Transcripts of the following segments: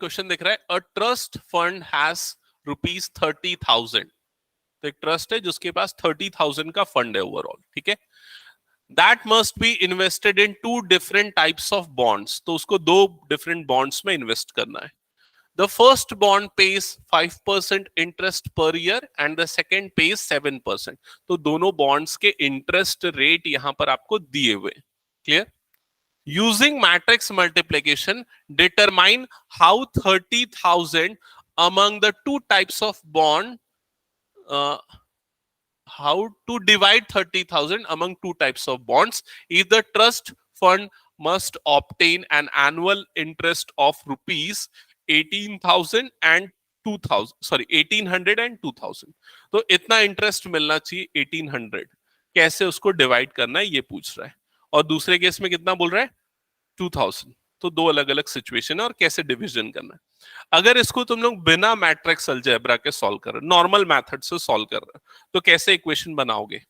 Question दिख रहा है, अ ट्रस्ट फंड हैज ₹30,000। तो एक ट्रस्ट है जिसके पास 30,000 का फंड है ओवरऑल, ठीक है। That must be invested in 2 different types of bonds. तो उसको 2 डिफरेंट बॉन्ड्स में इन्वेस्ट करना है। The first bond pays 5% interest per year and the second pays 7%. तो दोनों bonds के interest rate यहां पर आपको दिए हुए। Clear? Using matrix multiplication, determine how 30,000 among the 2 types of bond, how to divide 30,000 among 2 types of bonds. If the trust fund must obtain an annual interest of rupees 18,000 and 2,000, sorry 1800 and 2,000। तो इतना interest मिलना चाहिए 1800। कैसे उसको divide करना है ये पूछ रहा है। और दूसरे केस में कितना बोल रहा है 2000। तो 2 अलग अलग सिचुएशन है और कैसे डिवीजन करना है। अगर इसको तुम लोग बिना मैट्रिक्स अलजेब्रा के सॉल्व कर रहे, नॉर्मल मेथड से सॉल्व कर रहे, तो कैसे इक्वेशन बनाओगे?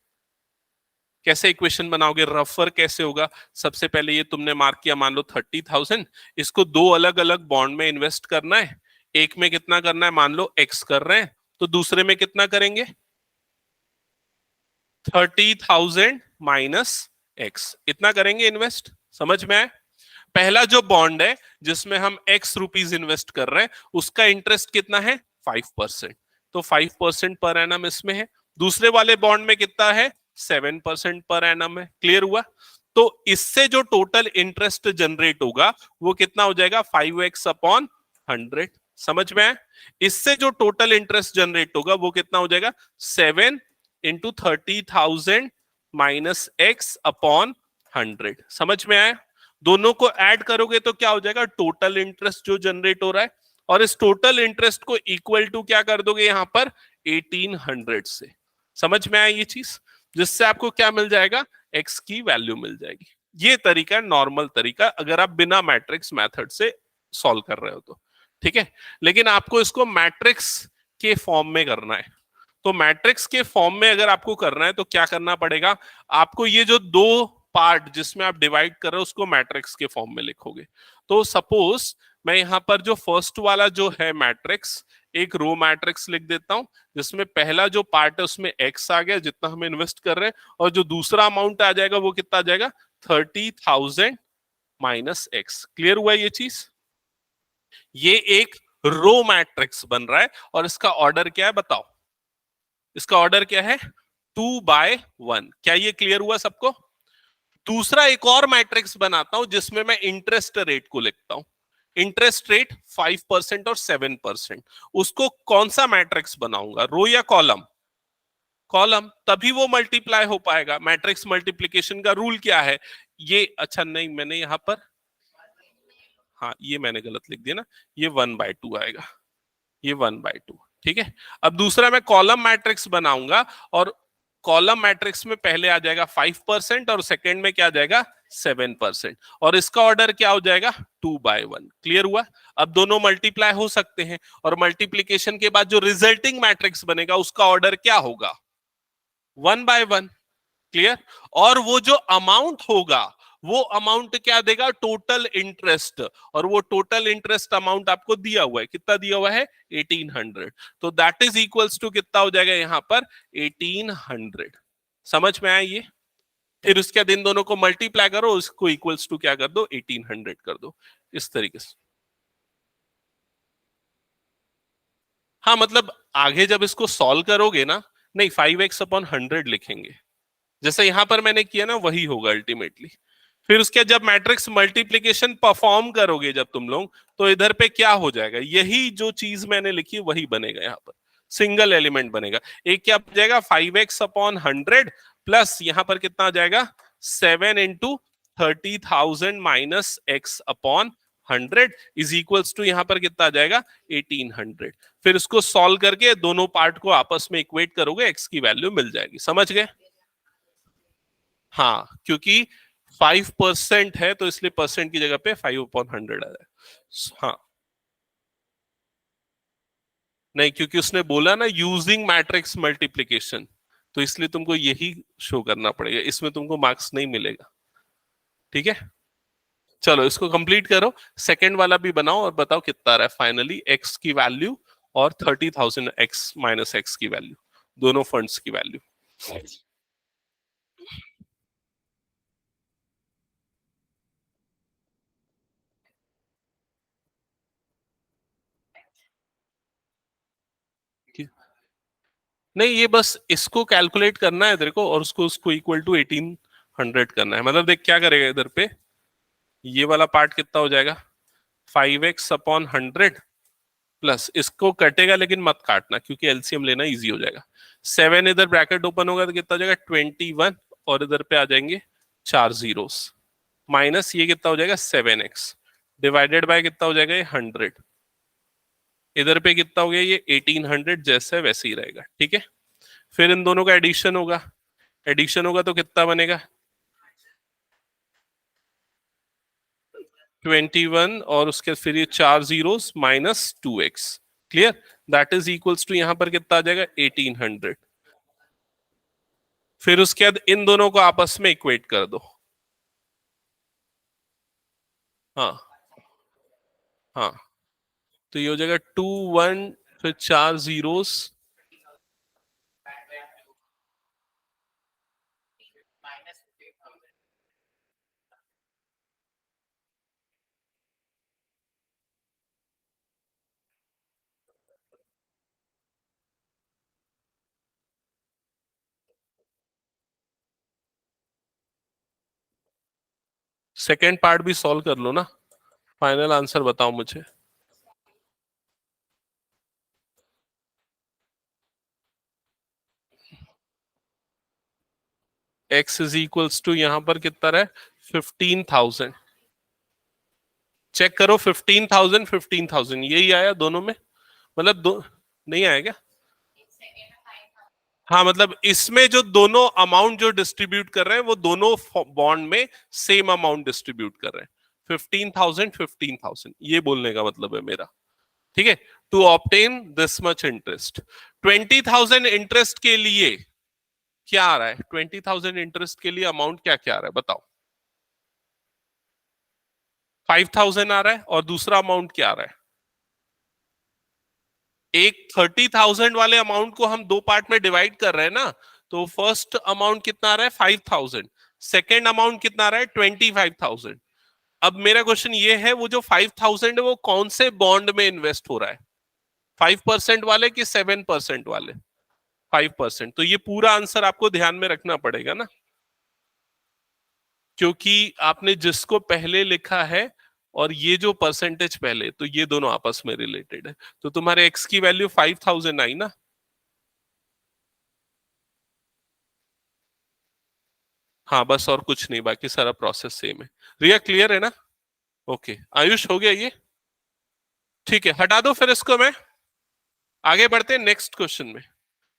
कैसे इक्वेशन बनाओगे? रफर कैसे होगा? सबसे पहले ये तुमने मार्क किया, मान लो 30,000, इसको 2 अलग अलग बॉन्ड में इन्वेस्ट करना है। एक में कितना करना है, मान लो एक्स कर रहे हैं, तो दूसरे में कितना करेंगे 30,000 माइनस एक्स, इतना करेंगे इन्वेस्ट। समझ में आए? पहला जो बॉन्ड है जिसमें हम एक्स रुपीज इन्वेस्ट कर रहे हैं उसका इंटरेस्ट कितना है 5%। तो 5% पर एनम इसमें है। दूसरे वाले बॉन्ड में कितना है 7% पर एनम है। क्लियर हुआ? तो इससे जो टोटल इंटरेस्ट जनरेट होगा वो कितना हो जाएगा 5x अपॉन 100। समझ में आए? इससे जो टोटल इंटरेस्ट जनरेट होगा वो कितना हो जाएगा 7 इंटू 30,000 माइनस एक्स अपॉन 100। समझ में आया? दोनों को ऐड करोगे तो क्या हो जाएगा टोटल इंटरेस्ट जो जनरेट हो रहा है, और इस टोटल इंटरेस्ट को इक्वल टू क्या कर दोगे यहां पर 1800 से। समझ में आया ये चीज? जिससे आपको क्या मिल जाएगा एक्स की वैल्यू मिल जाएगी। ये तरीका नॉर्मल तरीका अगर आप बिना मैट्रिक्स मेथड से सॉल्व कर रहे हो तो, ठीक है। लेकिन आपको इसको मैट्रिक्स के फॉर्म में करना है। तो मैट्रिक्स के फॉर्म में अगर आपको करना है तो क्या करना पड़ेगा, आपको ये जो 2 पार्ट जिसमें आप डिवाइड कर रहे हो उसको मैट्रिक्स के फॉर्म में लिखोगे। तो सपोज मैं यहां पर जो फर्स्ट वाला जो है मैट्रिक्स, एक रो मैट्रिक्स लिख देता हूं जिसमें पहला जो पार्ट है उसमें एक्स आ गया जितना हम इन्वेस्ट कर रहे हैं, और जो दूसरा अमाउंट आ जाएगा वो कितना आ जाएगा 30,000 माइनस एक्स। क्लियर हुआ ये चीज? ये एक रो मैट्रिक्स बन रहा है और इसका ऑर्डर क्या है बताओ? इसका ऑर्डर क्या है 2/1। क्या ये क्लियर हुआ सबको? दूसरा एक और मैट्रिक्स बनाता हूं जिसमें मैं इंटरेस्ट रेट को लिखता हूं। इंटरेस्ट रेट 5% और 7%। उसको कौन सा मैट्रिक्स बनाऊंगा, रो या कॉलम? कॉलम। तभी वो मल्टीप्लाई हो पाएगा। मैट्रिक्स मल्टीप्लिकेशन का रूल क्या है ये, अच्छा नहीं मैंने यहां पर, हाँ ये मैंने गलत लिख दिया ना, ये 1/2 आएगा, ये 1/2। ठीक है। अब दूसरा मैं कॉलम मैट्रिक्स बनाऊंगा और कॉलम मैट्रिक्स में पहले आ जाएगा 5% और सेकंड में क्या आ जाएगा 7%, और इसका ऑर्डर क्या हो जाएगा 2/1। क्लियर हुआ? अब दोनों मल्टीप्लाई हो सकते हैं और मल्टीप्लीकेशन के बाद जो रिजल्टिंग मैट्रिक्स बनेगा उसका ऑर्डर क्या होगा 1/1। क्लियर? और वो जो अमाउंट होगा वो अमाउंट क्या देगा टोटल इंटरेस्ट, और वो टोटल इंटरेस्ट अमाउंट आपको दिया हुआ है, कितना दिया हुआ है 1800। तो दैट इज इक्वल्स टू कितना हो जाएगा यहां पर 1800। समझ में आया ये? फिर उसके बाद इन दोनों को मल्टीप्लाई करो, उसको इक्वल्स टू क्या कर दो 1800 कर दो, इस तरीके से। हाँ मतलब आगे जब इसको सॉल्व करोगे ना, नहीं 5x अपॉन 100 लिखेंगे जैसे यहां पर मैंने किया ना, वही होगा अल्टीमेटली। फिर उसके जब मैट्रिक्स मल्टीप्लिकेशन परफॉर्म करोगे जब तुम लोग, तो इधर पे क्या हो जाएगा, यही जो चीज मैंने लिखी वही बनेगा यहाँ पर, सिंगल एलिमेंट बनेगा। एक क्या बन जाएगा 5x अपॉन 100 प्लस यहां पर कितना आ जाएगा 7 into 30,000 minus X upon 100 is equals to यहां पर कितना आ जाएगा 1800। फिर इसको सॉल्व करके दोनों पार्ट को आपस में इक्वेट करोगे, एक्स की वैल्यू मिल जाएगी। समझ गए? हाँ क्योंकि 5% है तो इसलिए परसेंट की जगह पे 5/100 आ रहा है। हाँ नहीं, क्योंकि उसने बोला ना यूजिंग मैट्रिक्स मल्टीप्लिकेशन, तो इसलिए तुमको यही शो करना पड़ेगा, इसमें तुमको मार्क्स नहीं मिलेगा। ठीक है? चलो इसको कंप्लीट करो, सेकंड वाला भी बनाओ और बताओ कितना आ रहा है फाइनली एक्स की वैल्यू और 30,000 एक्स माइनस एक्स की वैल्यू, दोनों फंड्स की वैल्यू। नहीं, ये बस इसको कैलकुलेट करना है तेरे को और उसको उसको इक्वल टू 1800 करना है। मतलब देख क्या करेगा इधर पे, ये वाला पार्ट कितना हो जाएगा, 5x/100 प्लस इसको कटेगा लेकिन मत काटना क्योंकि एलसीएम लेना इजी हो जाएगा। 7 इधर ब्रैकेट ओपन होगा तो कितना हो जाएगा 21 और इधर पे आ जाएंगे 4 जीरोस माइनस ये कितना हो जाएगा 7x डिवाइडेड बाय कितना हो जाएगा ये 100, इधर पे कितना हो गया ये 1800 जैसे वैसे ही रहेगा। ठीक है, फिर इन दोनों का एडिशन होगा, एडिशन होगा तो कितना बनेगा 21 और उसके फिर ये 4 zeros minus 2x, clear, that is equals to यहां पर कितना आ जाएगा 1800। फिर उसके बाद इन दोनों को आपस में इक्वेट कर दो। हाँ हाँ, तो ये हो जाएगा 2 1 फिर 4 जीरोस, सेकेंड पार्ट भी सॉल्व कर लो ना, फाइनल आंसर बताओ मुझे। x इज इक्वल्स टू यहां पर कितना रहा है 15,000, चेक करो 15,000 15,000 यही आया दोनों में, मतलब दो नहीं आया क्या? हाँ मतलब इसमें जो दोनों अमाउंट जो डिस्ट्रीब्यूट कर रहे हैं वो दोनों बॉन्ड में सेम अमाउंट डिस्ट्रीब्यूट कर रहे हैं, 15,000 15,000 ये बोलने का मतलब है मेरा। ठीक है, to obtain this much interest, 20,000 interest के लिए क्या आ रहा है, 20,000 इंटरेस्ट के लिए अमाउंट क्या क्या आ रहा है बताओ। 5,000 आ रहा है और दूसरा अमाउंट क्या आ रहा है, एक 30,000 वाले अमाउंट को हम दो पार्ट में डिवाइड कर रहे हैं ना, तो फर्स्ट अमाउंट कितना आ रहा है 5,000, सेकेंड अमाउंट कितना आ रहा है 25,000। अब मेरा क्वेश्चन ये है वो जो 5,000 है वो कौन से बॉन्ड में इन्वेस्ट हो रहा है, 5% वाले कि 7% वाले, 5%, तो ये पूरा आंसर आपको ध्यान में रखना पड़ेगा ना, क्योंकि आपने जिसको पहले लिखा है और ये जो परसेंटेज पहले, तो ये दोनों आपस में रिलेटेड है, तो तुम्हारे एक्स की वैल्यू 5,000 आई ना। हाँ बस और कुछ नहीं, बाकी सारा प्रोसेस सेम है। रिया क्लियर है ना? ओके आयुष हो गया ये? ठीक है, हटा दो फिर इसको, मैं आगे बढ़ते हैं नेक्स्ट क्वेश्चन में।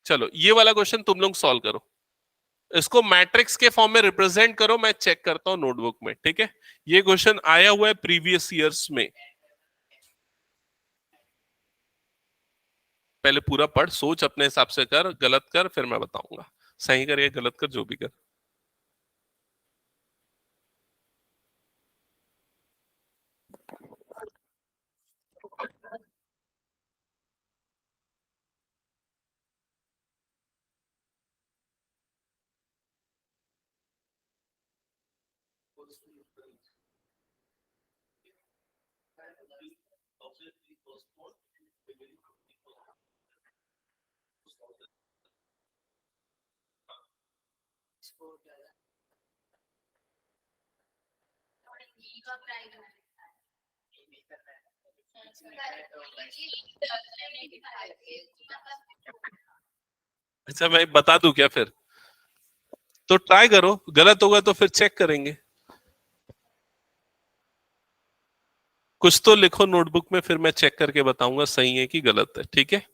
चलो ये वाला क्वेश्चन तुम लोग सॉल्व करो, इसको मैट्रिक्स के फॉर्म में रिप्रेजेंट करो, मैं चेक करता हूं नोटबुक में। ठीक है, ये क्वेश्चन आया हुआ है प्रीवियस ईयर्स में, पहले पूरा पढ़ सोच अपने हिसाब से कर, गलत कर फिर मैं बताऊंगा, सही कर या गलत कर जो भी कर। अच्छा मैं बता दूं क्या फिर, तो ट्राई करो, गलत होगा तो फिर चेक करेंगे। कुछ तो लिखो नोटबुक में, फिर मैं चेक करके बताऊंगा सही है कि गलत है। ठीक है,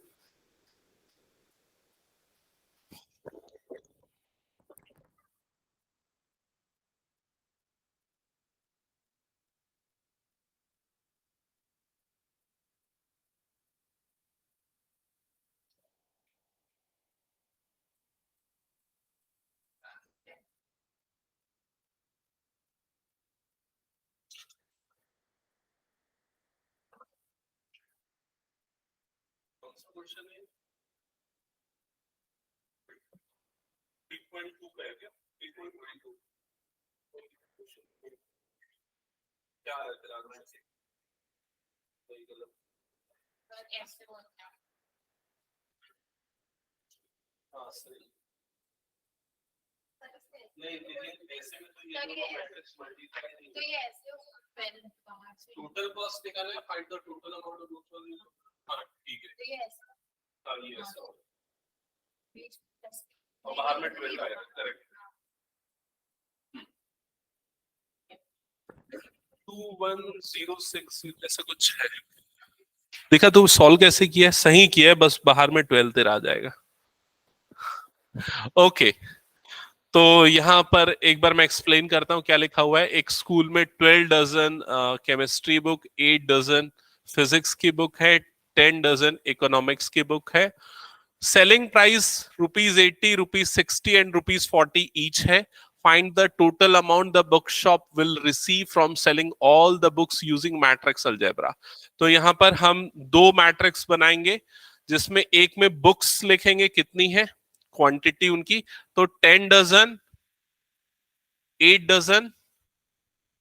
क्वेश्चन है 8.2 का है क्या? 8.2 क्या है तेरा आंसर? सही गलत? हाँ सही। नहीं ऐसे में तो ये मैट्रिक्स मल्टीप्लाई नहीं, तो ये ऐसे टोटल कॉस्ट निकालना है, find the total amount of books. हाँ ठीक है, तो ये ऐसा, हाँ ये ऐसा और बाहर में 12 आएगा, करेक्ट। 2106 ऐसा कुछ है। देखा तू सॉल्व कैसे किया है? सही किया है, बस बाहर में 12 तेरा आ जाएगा। ओके तो यहाँ पर एक बार मैं एक्सप्लेन करता हूँ क्या लिखा हुआ है। एक स्कूल में 12 dozen chemistry book, 8 dozen physics की बुक है, 10 डजन इकोनॉमिक्स की बुक है। सेलिंग प्राइस ₹80, ₹60 एंड ₹40 ईच है। Find the total amount the bookshop will receive from selling all the books using matrix algebra. तो यहाँ पर हम दो मैट्रिक्स बनाएंगे जिसमें एक में बुक्स लिखेंगे कितनी है, क्वांटिटी उनकी, तो 10 डजन, 8 डजन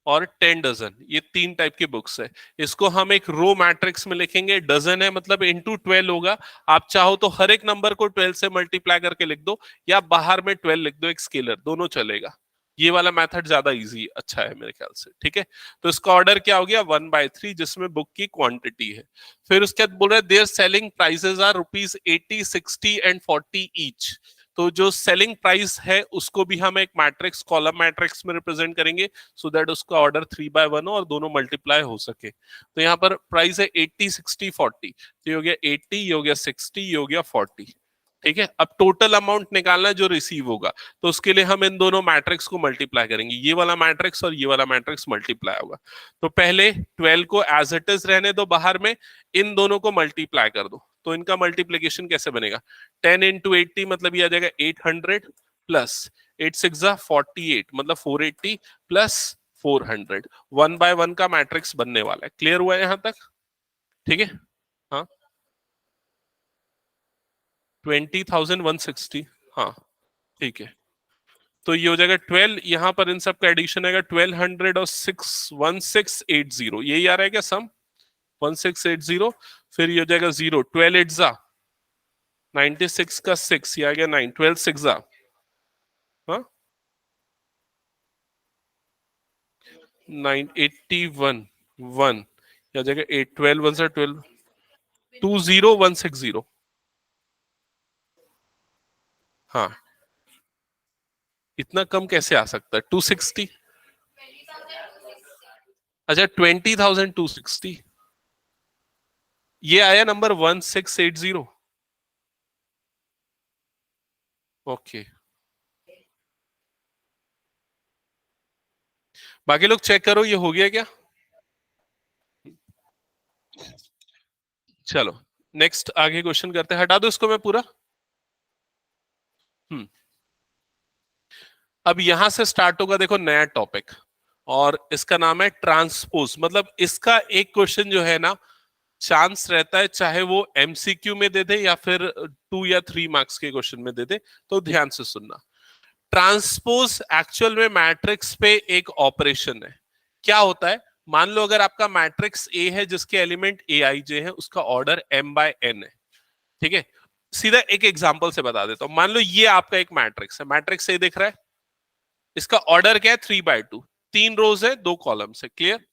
और 10 डजन, ये तीन टाइप की बुक्स है। इसको हम एक रो मैट्रिक्स में लिखेंगे, डजन है मतलब इंटू 12 होगा। आप चाहो तो हर एक नंबर को 12 से मल्टीप्लाई करके लिख दो या बाहर में 12 लिख दो, एक स्केलर, दोनों चलेगा। ये वाला मेथड ज्यादा इजी अच्छा है मेरे ख्याल से, ठीक है। तो इसका ऑर्डर क्या हो गया, 1/3, जिसमें बुक की क्वांटिटी है। फिर उसके बाद बोल रहे their selling prices are ₹80, 60 and 40 each. तो जो सेलिंग प्राइस है उसको भी हम एक मैट्रिक्स, कॉलम मैट्रिक्स में रिप्रेजेंट करेंगे सो दैट उसका ऑर्डर 3/1 हो और दोनों मल्टीप्लाई हो सके। तो यहाँ पर प्राइस है 80, 60, 40, तो ये हो गया 80, ये हो गया 60, ये हो गया 40, ठीक है। अब टोटल अमाउंट निकालना जो रिसीव होगा, तो उसके लिए हम इन दोनों मैट्रिक्स को मल्टीप्लाई करेंगे। ये वाला मैट्रिक्स और ये वाला मैट्रिक्स मल्टीप्लाई होगा। तो पहले 12 को एज इट इज रहने दो बाहर में, इन दोनों को मल्टीप्लाई कर दो। तो इनका मल्टीप्लीकेशन कैसे बनेगा, 10 इंटू 80 मतलब ये आ जाएगा 800 प्लस 8 6 48 मतलब 480 प्लस 400। 1/1 का मैट्रिक्स बनने वाला है। क्लियर हुआ है यहां तक? ठीक है, हाँ 20,160, हाँ ठीक है। तो ये हो जाएगा 12, यहां पर इन सब का एडिशन आएगा 1200 और 1680, यही आ रहा है क्या सम, 1680। फिर ये हो जाएगा 0, 12 8 जा 96 का 6, ये आ गया 9, 12 6 जा, हाँ 981 1, या जगह 8 12 1 से 12 20160, हाँ इतना कम कैसे आ सकता है 260, अच्छा 20,260, ये आया नंबर 1680। ओके बाकी लोग चेक करो ये हो गया क्या। चलो नेक्स्ट आगे क्वेश्चन करते हैं, हटा दो इसको मैं पूरा। अब यहां से स्टार्ट होगा देखो नया टॉपिक, और इसका नाम है ट्रांसपोज। मतलब इसका एक क्वेश्चन जो है ना, चांस रहता है चाहे वो एमसीक्यू में दे दे या फिर 2 या 3 मार्क्स के क्वेश्चन में दे दे, तो ध्यान से सुनना। ट्रांसपोज एक्चुअल में मैट्रिक्स पे एक ऑपरेशन है। क्या होता है, मान लो अगर आपका मैट्रिक्स ए है जिसके एलिमेंट ए आई जे है, उसका ऑर्डर m/n है, ठीक है। सीधा एक एग्जांपल से बता देता हूं। मान लो ये आपका एक मैट्रिक्स है, मैट्रिक्स ए दिख रहा है, इसका ऑर्डर क्या है 3/2, 3 रोज है 2 कॉलम है, क्लियर।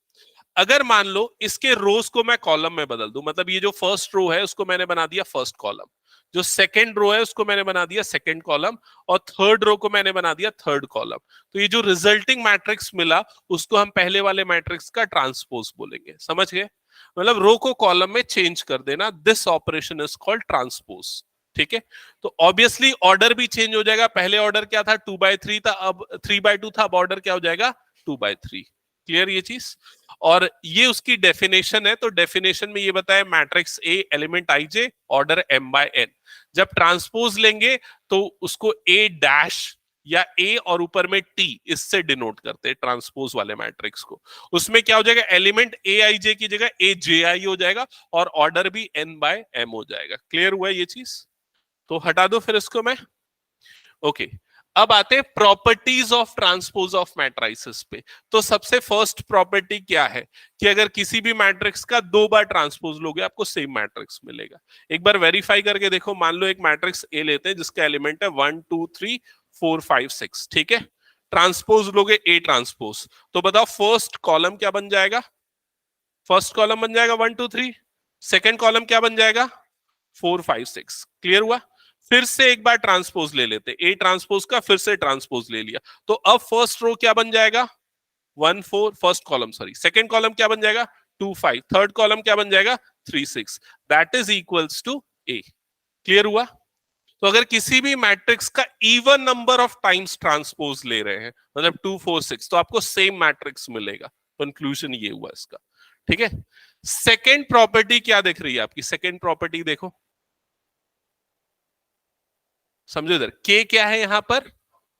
अगर मान लो इसके रोज को मैं कॉलम में बदल दूं, मतलब ये जो फर्स्ट रो है उसको मैंने बना दिया फर्स्ट कॉलम, जो सेकंड रो है उसको मैंने बना दिया सेकंड कॉलम, और थर्ड रो को मैंने बना दिया थर्ड कॉलम, तो ये जो रिजल्टिंग मैट्रिक्स मिला उसको हम पहले वाले मैट्रिक्स का ट्रांसपोज बोलेंगे। समझ गए, मतलब रो को कॉलम में चेंज कर देना, this operation is called transpose, ठीक है। तो ऑब्वियसली ऑर्डर भी चेंज हो जाएगा, पहले ऑर्डर क्या था 2/3 था, अब 3/2 था, अब ऑर्डर क्या हो जाएगा 2/3। क्लियर ये चीज, और ये उसकी डेफिनेशन है। तो डेफिनेशन में ये बताया matrix A element I J order m/n, जब ट्रांसपोज लेंगे तो उसको a डैश या ए और ऊपर में टी, इससे डिनोट करते हैं ट्रांसपोज वाले मैट्रिक्स को। उसमें क्या हो जाएगा, एलिमेंट ए आई जे की जगह ए जे आई हो जाएगा और ऑर्डर भी एन बाय एम हो जाएगा। क्लियर हुआ ये चीज? तो हटा दो फिर इसको मैं। ओके, अब आते हैं properties of transpose of matrices पे। तो सबसे फर्स्ट प्रॉपर्टी क्या है कि अगर किसी भी मैट्रिक्स का दो बार ट्रांसपोज लोगे आपको सेम मैट्रिक्स मिलेगा। एक बार वेरीफाई करके देखो, मान लो एक मैट्रिक्स ए लेते हैं जिसका एलिमेंट है 1 2 3 4 5 6, ठीक है। ट्रांसपोज लोगे ए ट्रांसपोज, तो बताओ फर्स्ट कॉलम क्या बन जाएगा? फर्स्ट कॉलम बन जाएगा 1 2 3, सेकेंड कॉलम क्या बन जाएगा? 4 5 6। क्लियर हुआ? फिर से एक बार ट्रांसपोज ले लेते, ए ट्रांसपोज का फिर से ट्रांसपोज ले लिया, तो अब फर्स्ट रो क्या बन जाएगा? 1 4, first column sorry, second column क्या बन जाएगा? 2 5, थर्ड कॉलम क्या बन जाएगा? 3 6। That is equals to A. Clear हुआ? तो अगर किसी भी मैट्रिक्स का even number of times transpose ले रहे हैं, मतलब 2 4 6, तो आपको सेम मैट्रिक्स मिलेगा। कंक्लूजन ये हुआ इसका, ठीक है। सेकेंड प्रॉपर्टी क्या दिख रही है आपकी? सेकेंड प्रॉपर्टी देखो, समझो इधर, के क्या है यहां पर?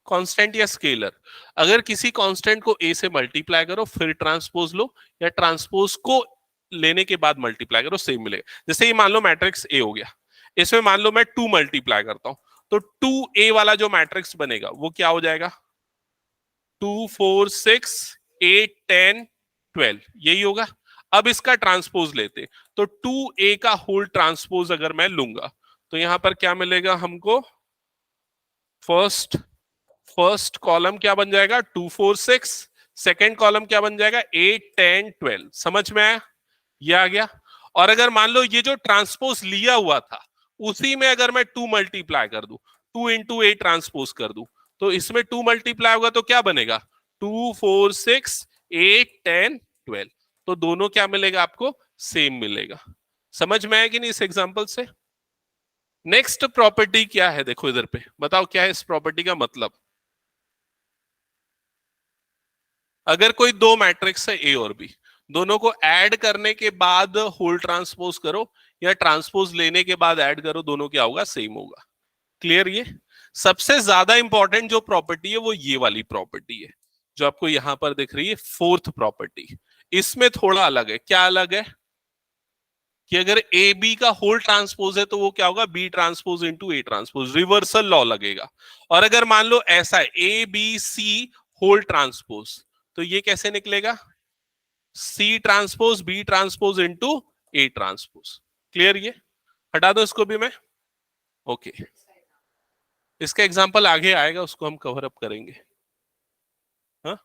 कांस्टेंट या स्केलर। अगर किसी कांस्टेंट को ए से मल्टीप्लाई करो फिर ट्रांसपोज लो, या ट्रांसपोज को लेने के बाद मल्टीप्लाई करो, सेम मिलेगा। जैसे ये मान लो मैट्रिक्स ए हो गया, इसमें मान लो मैं 2 मल्टीप्लाई करता हूं, तो 2a वाला जो मैट्रिक्स बनेगा वो क्या हो जाएगा? 2 4 6 8 10 12, यही होगा। अब इसका ट्रांसपोज लेते, तो 2a का होल ट्रांसपोज अगर मैं लूंगा तो यहां पर क्या मिलेगा हमको? फर्स्ट कॉलम क्या बन जाएगा? 2 4 6, सेकेंड कॉलम क्या बन जाएगा? 8 10 12। समझ में आया? ये आ गया। और अगर मान लो ये जो ट्रांसपोज लिया हुआ था उसी में अगर मैं 2 मल्टीप्लाई कर दूं, 2 इंटू 8 ट्रांसपोज कर दूं, तो इसमें 2 मल्टीप्लाई होगा तो क्या बनेगा? 2 4 6 8 10 12। तो दोनों क्या मिलेगा आपको? सेम मिलेगा। समझ में आया कि नहीं इस एग्जांपल से? नेक्स्ट प्रॉपर्टी क्या है, देखो इधर पे, बताओ क्या है इस प्रॉपर्टी का मतलब। अगर कोई दो मैट्रिक्स है ए और बी, दोनों को ऐड करने के बाद होल ट्रांसपोज करो या ट्रांसपोज लेने के बाद ऐड करो, दोनों क्या होगा? सेम होगा। क्लियर? ये सबसे ज्यादा इंपॉर्टेंट जो प्रॉपर्टी है वो ये वाली प्रॉपर्टी है जो आपको यहां पर दिख रही है, फोर्थ प्रॉपर्टी। इसमें थोड़ा अलग है। क्या अलग है? कि अगर ए बी का होल ट्रांसपोज है तो वो क्या होगा? B transpose into A transpose, reversal law लगेगा। और अगर मान लो ऐसा है A B C whole transpose, तो ये कैसे निकलेगा? C transpose B transpose into A transpose. Clear? ये हटा दो इसको भी मैं। ओके, इसका एग्जांपल आगे आएगा, उसको हम कवर अप करेंगे। हाँ,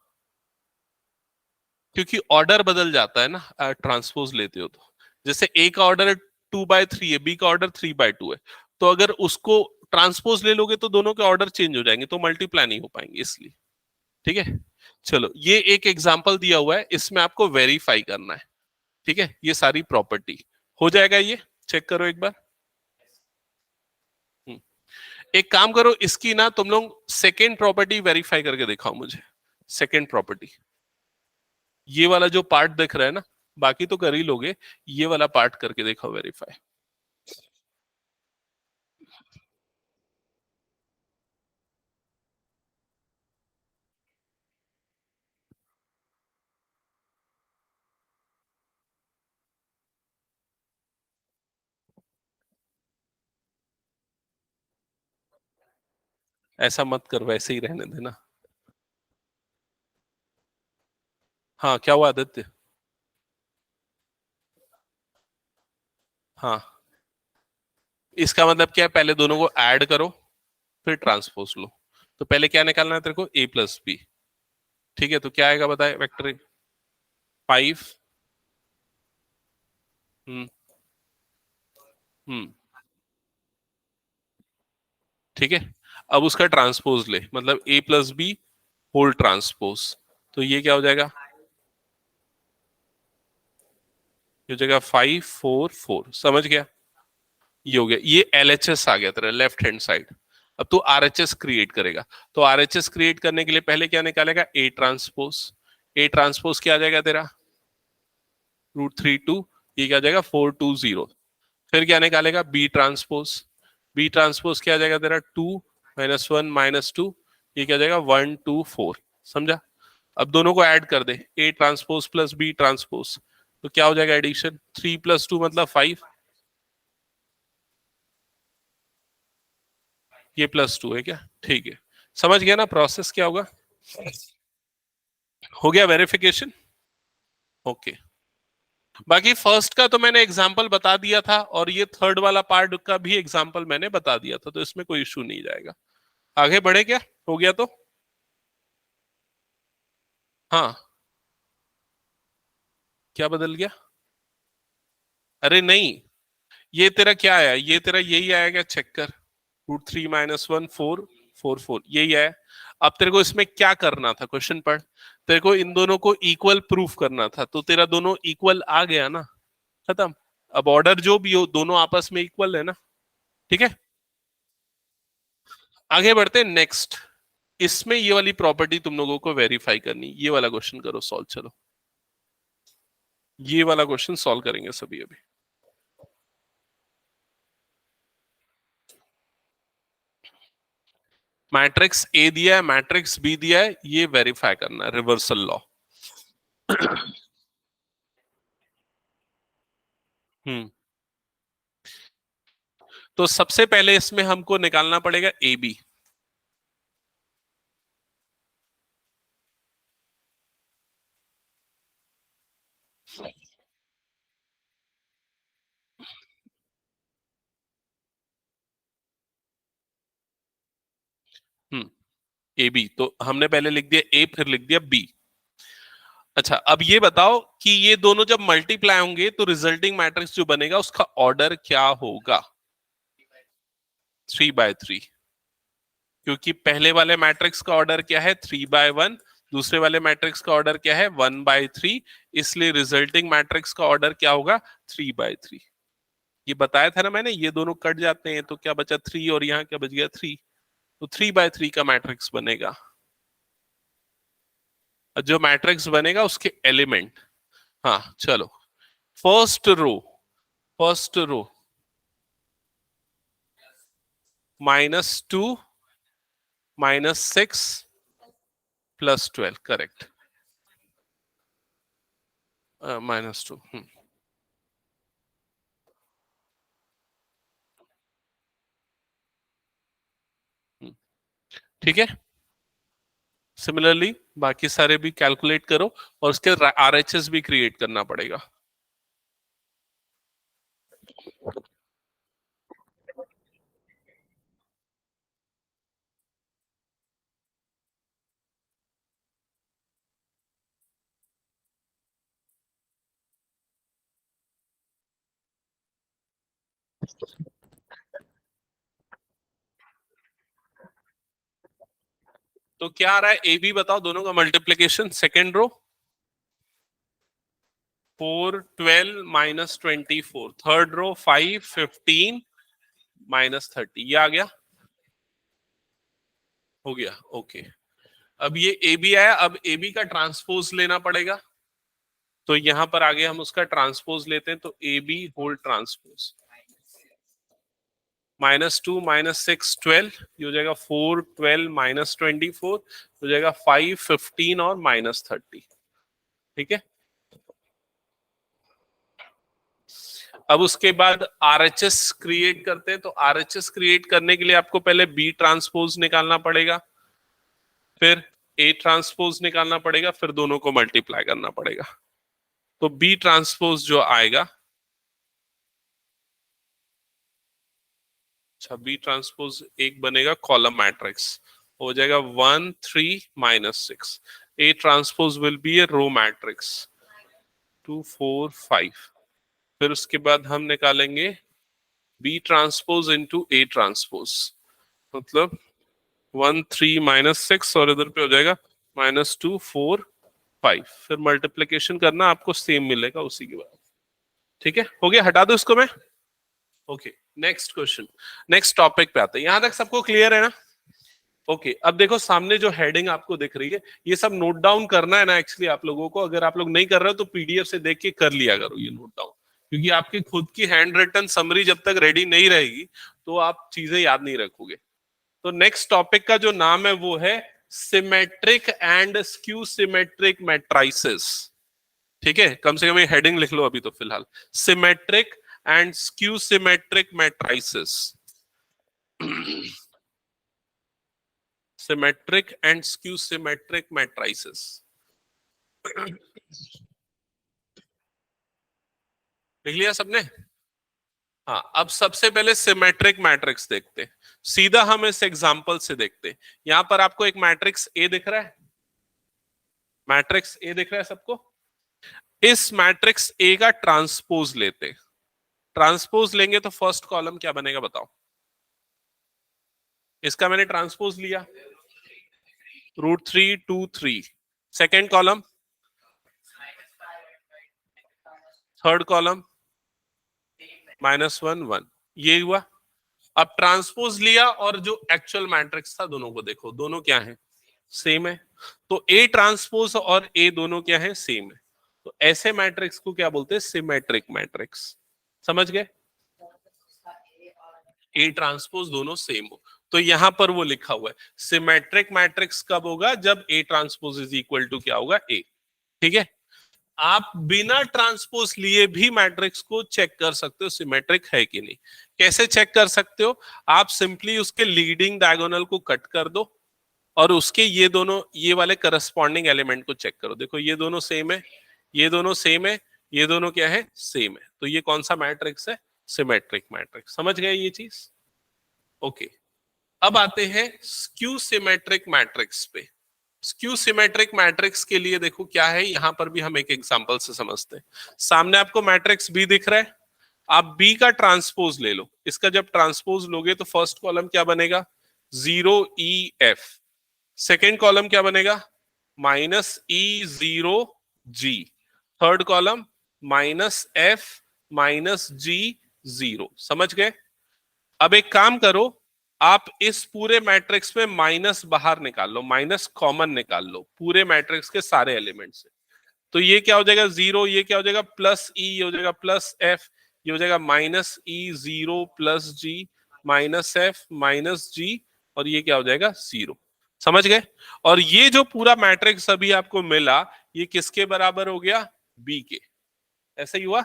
क्योंकि ऑर्डर बदल जाता है ना ट्रांसपोज लेते हो तो। जैसे ए का ऑर्डर 2/3 है, बी का ऑर्डर 3/2 है, तो अगर उसको ट्रांसपोज ले लोगे तो दोनों के ऑर्डर चेंज हो जाएंगे, तो मल्टीप्लाई नहीं हो पाएंगे, इसलिए। ठीक है, चलो ये एक एग्जांपल दिया हुआ है, इसमें आपको वेरीफाई करना है। ठीक है, ये सारी प्रॉपर्टी हो जाएगा, ये चेक करो एक बार। एक काम करो, इसकी ना तुम लोग सेकेंड प्रॉपर्टी वेरीफाई करके दिखाओ मुझे। सेकेंड प्रॉपर्टी, ये वाला जो पार्ट दिख रहा है ना, बाकी तो कर ही लोगे, ये वाला पार्ट करके देखो वेरीफाई। ऐसा मत कर, वैसे ही रहने देना। हाँ, क्या हुआ आदित्य? हाँ, इसका मतलब क्या है? पहले दोनों को ऐड करो फिर ट्रांसपोज लो। तो पहले क्या निकालना है तेरे को? a plus B. ठीक है, तो क्या आएगा बताए? वेक्टर 5। हम्म। हम्म। ठीक है, अब उसका ट्रांसपोज ले, मतलब a plus B whole transpose, तो ये क्या हो जाएगा? ये हो जाएगा 5 4 4। समझ गया? ये हो गया, ये LHS आ गया तेरा लेफ्ट हैंड साइड। अब तू RHS क्रिएट करेगा, तो RHS क्रिएट करने के लिए पहले क्या निकालेगा? A transpose. A ट्रांसपोज क्या आ जाएगा तेरा? √32। ये क्या आ जाएगा? 420। फिर क्या निकालेगा? B transpose. B ट्रांसपोज क्या आ जाएगा तेरा? 2 -1 -2, ये क्या हो जाएगा 1 2 4, समझा। अब दोनों को ऐड कर दे, A transpose plus B transpose, तो क्या हो जाएगा एडिशन, 3 + 2 मतलब 5, ये +2 है क्या, ठीक है। समझ गया ना प्रोसेस क्या होगा, हो गया वेरिफिकेशन। ओके, बाकी फर्स्ट का तो मैंने एग्जाम्पल बता दिया था, और ये थर्ड वाला पार्ट का भी एग्जाम्पल मैंने बता दिया था, तो इसमें कोई इशू नहीं जाएगा। आगे बढ़े क्या, हो गया तो, हाँ, क्या बदल गया, अरे नहीं, ये तेरा क्या आया, ये तेरा यही आएगा, चेक कर, √3 - 1 4 4 4 यही है। अब तेरे को इसमें क्या करना था, क्वेश्चन पढ़, तेरे को इन दोनों को इक्वल प्रूफ करना था, तो तेरा दोनों इक्वल आ गया ना, खत्म। अब ऑर्डर जो भी हो, दोनों आपस में इक्वल है ना, ठीक है। आगे बढ़ते हैं नेक्स्ट, इसमें ये वाली प्रॉपर्टी तुम लोगों को वेरीफाई करनी, ये वाला क्वेश्चन करो सॉल्व, चलो ये वाला क्वेश्चन सॉल्व करेंगे सभी अभी। मैट्रिक्स ए दिया है, मैट्रिक्स बी दिया है, ये वेरीफाई करना है, रिवर्सल लॉ। हम्म, तो सबसे पहले इसमें हमको निकालना पड़ेगा A B. Hmm, A B तो हमने पहले लिख दिया ए, फिर लिख दिया बी। अच्छा, अब ये बताओ कि ये दोनों जब मल्टीप्लाई होंगे तो रिजल्टिंग मैट्रिक्स जो बनेगा उसका ऑर्डर क्या होगा, 3/3, क्योंकि पहले वाले मैट्रिक्स का ऑर्डर क्या है, 3/1, दूसरे वाले मैट्रिक्स का ऑर्डर क्या है, 1/3, इसलिए रिजल्टिंग मैट्रिक्स का ऑर्डर क्या होगा, 3/3। ये बताया था ना मैंने, ये दोनों कट जाते हैं तो क्या बचा 3, और यहाँ क्या बच गया 3, तो 3/3 का मैट्रिक्स बनेगा। जो मैट्रिक्स बनेगा उसके एलिमेंट, हाँ चलो, first row, first row -2 -6 +12, correct, -2, ठीक है। सिमिलरली बाकी सारे भी कैलकुलेट करो, और उसके आरएचएस भी क्रिएट करना पड़ेगा। तो क्या आ रहा है, ए बी बताओ, दोनों का multiplication, second row 4 12 -24, third row 5 15 -30, ये आ गया, हो गया, ओके। अब ये ए बी आया, अब ए बी का ट्रांसपोज लेना पड़ेगा, तो यहां पर आगे हम उसका ट्रांसपोज लेते हैं, तो ए बी होल ट्रांसपोज, -2 -6 12, ये हो जाएगा 4 12 -24, हो जाएगा 5 15 और -30, ठीक है। अब उसके बाद आरएचएस क्रिएट करते हैं, तो आरएचएस क्रिएट करने के लिए आपको पहले बी ट्रांसपोज निकालना पड़ेगा, फिर ए ट्रांसपोज निकालना पड़ेगा, फिर दोनों को मल्टीप्लाई करना पड़ेगा। तो बी ट्रांसपोज जो आएगा, अच्छा बी ट्रांसपोज एक बनेगा कॉलम मैट्रिक्स, हो जाएगा 1 3 -6, A transpose will be a row matrix 2 4 5, फिर उसके बाद हम निकालेंगे B transpose into A transpose, मतलब 1 3 -6, और इधर पे हो जाएगा -2 4 5, फिर मल्टीप्लीकेशन करना, आपको सेम मिलेगा उसी के बाद, ठीक है, हो गया, हटा दो इसको मैं। Okay, next question, next topic पे आते हैं, यहां तक सबको क्लियर है ना। ओके, अब देखो सामने जो हेडिंग आपको दिख रही है, ये सब नोट डाउन करना है ना, एक्चुअली आप लोगों को, अगर आप लोग नहीं कर रहे हो तो पीडीएफ से देख के कर लिया करो ये नोट डाउन, क्योंकि आपकी खुद की हैंड रिटन समरी जब तक रेडी नहीं रहेगी तो आप चीजें याद नहीं रखोगे। तो नेक्स्ट टॉपिक का जो नाम है वो है symmetric and skew symmetric matrices. ठीक है, कम से कम ये हेडिंग लिख लो अभी तो फिलहाल, symmetric and skew symmetric matrices. Symmetric and skew symmetric matrices. लिख लिया सबने? हाँ, अब सबसे पहले सिमेट्रिक मैट्रिक्स देखते हैं। सीधा हम इस एग्जांपल से देखते हैं। यहां पर आपको एक मैट्रिक्स ए दिख रहा है, मैट्रिक्स ए दिख रहा है सबको। इस मैट्रिक्स ए का ट्रांसपोज लेते हैं। ट्रांसपोज लेंगे तो फर्स्ट कॉलम क्या बनेगा बताओ? इसका मैंने ट्रांसपोज लिया, √3 2 3। सेकेंड कॉलम, थर्ड कॉलम -1 1, ये हुआ। अब ट्रांसपोज लिया और जो एक्चुअल मैट्रिक्स था दोनों को देखो, दोनों क्या है? सेम है। तो ए ट्रांसपोज और ए दोनों क्या है? सेम है। तो ऐसे मैट्रिक्स को क्या बोलते हैं? Symmetric matrix. समझ गए? ए ट्रांसपोज दोनों सेम हो। तो यहां पर वो लिखा हुआ है सिमेट्रिक मैट्रिक्स कब होगा? जब A transpose is equal to क्या होगा? ए। ठीक है, आप बिना ट्रांसपोज लिए भी मैट्रिक्स को चेक कर सकते हो सिमेट्रिक है कि नहीं। कैसे चेक कर सकते हो? आप सिंपली उसके लीडिंग डायगोनल को कट कर दो और उसके ये दोनों ये वाले करस्पॉन्डिंग एलिमेंट को चेक करो। देखो ये दोनों सेम है, ये दोनों सेम है, ये दोनों क्या है? सेम है। तो ये कौन सा मैट्रिक्स है? Symmetric matrix. समझ गए ये चीज? ओके, अब आते हैं स्क्यू सिमेट्रिक मैट्रिक्स पे। स्क्यू सिमेट्रिक मैट्रिक्स के लिए देखो क्या है, यहां पर भी हम एक एग्जांपल से समझते हैं। सामने आपको मैट्रिक्स बी दिख रहा है, आप बी का ट्रांसपोज ले लो। इसका जब ट्रांसपोज लोगे तो फर्स्ट कॉलम क्या बनेगा? 0 E F। सेकेंड कॉलम क्या बनेगा? -E0G। Third column -F-G0। समझ गए? अब एक काम करो, आप इस पूरे मैट्रिक्स में माइनस बाहर निकाल लो, माइनस कॉमन निकाल लो पूरे मैट्रिक्स के सारे एलिमेंट से। तो ये क्या हो जाएगा? 0, ये क्या हो जाएगा? +E, ये हो जाएगा +F, ये हो जाएगा -E0 + G -F-G, और ये क्या हो जाएगा? 0। समझ गए? और ये जो पूरा मैट्रिक्स अभी आपको मिला, ये किसके बराबर हो गया? बी के। ऐसा ही हुआ।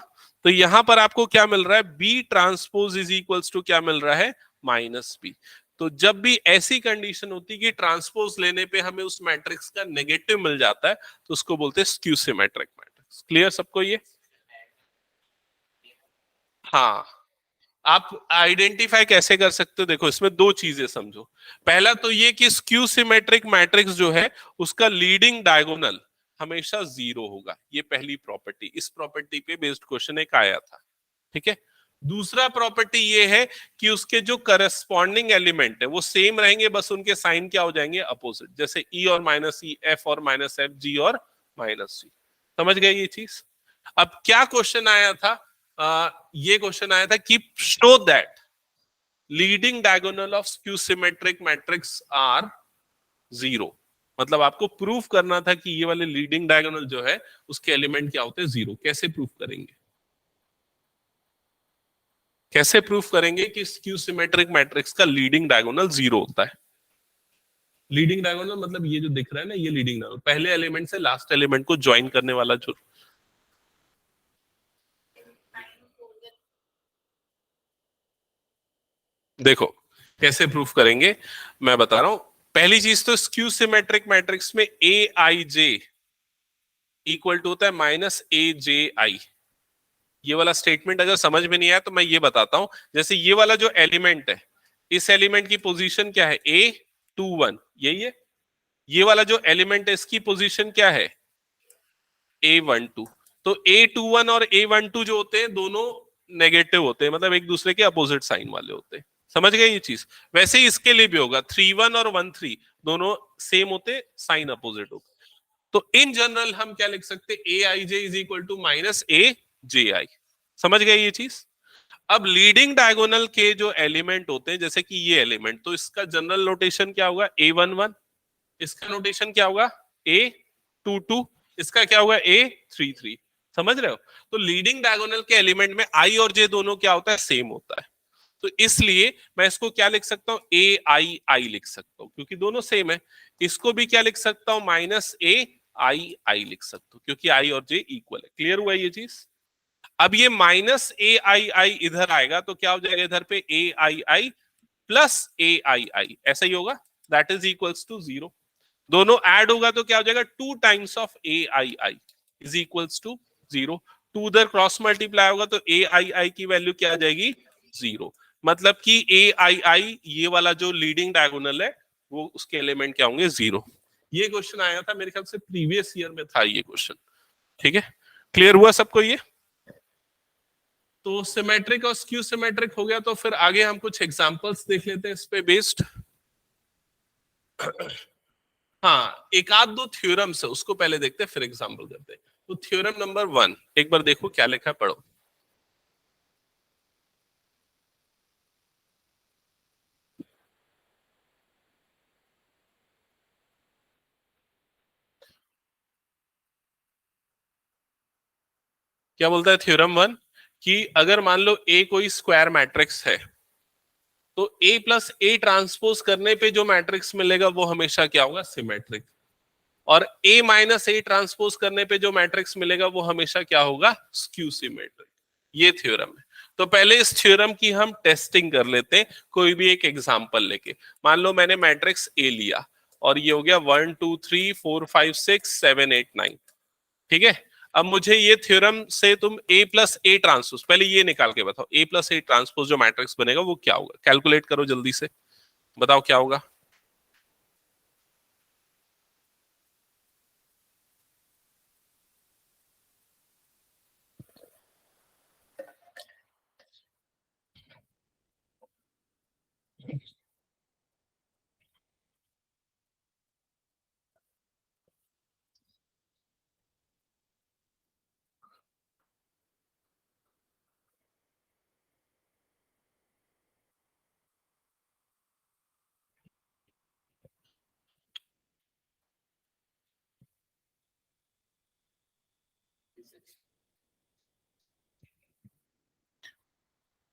तो यहां पर आपको क्या मिल रहा है? B transpose is equals to क्या मिल रहा है? -B। तो जब भी ऐसी कंडीशन होती है कि ट्रांसपोज लेने पे हमें उस मैट्रिक्स का नेगेटिव मिल जाता है, तो उसको बोलते हैं स्क्यू सिमेट्रिक मैट्रिक्स। क्लियर सबको ये? हाँ, आप आइडेंटिफाई कैसे कर सकते हो? देखो इसमें दो चीजें समझो। पहला तो ये कि स्क्यू सिमेट्रिक मैट्रिक्स जो है उसका लीडिंग डायगोनल हमेशा 0 होगा। ये पहली प्रॉपर्टी, इस प्रॉपर्टी पे बेस्ड क्वेश्चन एक आया था। ठीक है, दूसरा प्रॉपर्टी ये है कि उसके जो करस्पॉन्डिंग एलिमेंट है वो सेम रहेंगे, बस उनके साइन क्या हो जाएंगे? अपोजिट। जैसे E और -E, F और -F, G और -G। समझ गए ये चीज? अब क्या क्वेश्चन आया था? ये क्वेश्चन आया था कि show that leading diagonal of skew symmetric matrix are 0। मतलब आपको प्रूफ करना था कि ये वाले लीडिंग डायगोनल जो है उसके एलिमेंट क्या होते हैं? 0। कैसे प्रूफ करेंगे? कैसे प्रूफ करेंगे कि स्क्यू सिमेट्रिक मैट्रिक्स का लीडिंग डायगोनल 0 होता है? लीडिंग डायगोनल मतलब ये जो दिख रहा है ना, ये लीडिंग डायगोनल, पहले एलिमेंट से लास्ट एलिमेंट को ज्वाइन करने वाला जो। देखो कैसे प्रूफ करेंगे, मैं बता रहा हूं। पहली चीज तो स्क्यू सिमेट्रिक मैट्रिक्स में AIJ इक्वल टू होता है -AJI। ये वाला स्टेटमेंट अगर समझ में नहीं आया तो मैं ये बताता हूं। जैसे ये वाला जो एलिमेंट है, इस एलिमेंट की पोजीशन क्या है? A21, यही है। ये वाला जो एलिमेंट है इसकी पोजीशन क्या है? A12। तो A21 और A12 जो होते हैं दोनों नेगेटिव होते हैं, मतलब एक दूसरे के अपोजिट साइन वाले होते हैं। समझ गए ये चीज? वैसे ही इसके लिए भी होगा, 31 और 13 दोनों सेम होते, साइन अपोजिट होते। तो इन जनरल हम क्या लिख सकते? AIJ is equal to -AJI। समझ गए ये चीज? अब लीडिंग डायगोनल के जो एलिमेंट होते हैं, जैसे कि ये एलिमेंट, तो इसका जनरल नोटेशन क्या होगा? A11। इसका नोटेशन क्या होगा? A22। इसका क्या होगा? A33। समझ रहे हो? तो लीडिंग डायगोनल के एलिमेंट में I और J दोनों क्या होता है? सेम होता है। तो इसलिए मैं इसको क्या लिख सकता हूं, ए आई आई लिख सकता हूं क्योंकि दोनों सेम है। इसको भी क्या लिख सकता हूं, माइनस ए आई आई लिख सकता हूं क्योंकि आई और जे इक्वल है। क्लियर हुआ ये चीज? अब ये माइनस ए आई आई इधर आएगा तो क्या हो जाएगा, इधर पे ए I I plus A I आई, ऐसा ही होगा, दैट इज इक्वल्स टू 0। दोनों ऐड होगा तो क्या हो जाएगा, 2 times of A I I is equals to 0। 2 उधर क्रॉस मल्टीप्लाई होगा तो ए आई आई की वैल्यू क्या आ जाएगी, 0। मतलब कि ए आई आई ये वाला जो लीडिंग डायगोनल है वो उसके एलिमेंट क्या होंगे, 0। ये क्वेश्चन आया था मेरे ख्याल से प्रीवियस ईयर में था ये क्वेश्चन। ठीक है, क्लियर हुआ सबको ये? तो सिमेट्रिक और स्क्यू सिमेट्रिक हो गया, तो फिर आगे हम कुछ एग्जांपल्स देख लेते हैं इस पे बेस्ड। हाँ, एक आध दो थ्योरम्स है उसको पहले देखते हैं फिर एग्जांपल करते हैं। तो थ्योरम नंबर 1 एक बार देखो क्या लिखा है, पढ़ो। क्या बोलता है थ्योरम 1 कि अगर मान लो ए कोई स्क्वायर मैट्रिक्स है तो ए प्लस ए ट्रांसपोज करने पे जो मैट्रिक्स मिलेगा वो हमेशा क्या होगा, सिमेट्रिक। और ए माइनस ए ट्रांसपोज करने पे जो मैट्रिक्स मिलेगा वो हमेशा क्या होगा, स्क्यू सिमेट्रिक। ये थ्योरम है। तो पहले इस थ्योरम की हम टेस्टिंग कर लेते हैं कोई भी एक एग्जांपल लेके। मान लो मैंने मैट्रिक्स ए लिया और ये हो गया 1 2 3 4 5 6 7 8 9। ठीक है, अब मुझे ये थ्योरम से तुम ए प्लस ए ट्रांसपोज, पहले ये निकाल के बताओ, ए प्लस ए ट्रांसपोज जो मैट्रिक्स बनेगा वो क्या होगा, कैलकुलेट करो जल्दी से, बताओ क्या होगा।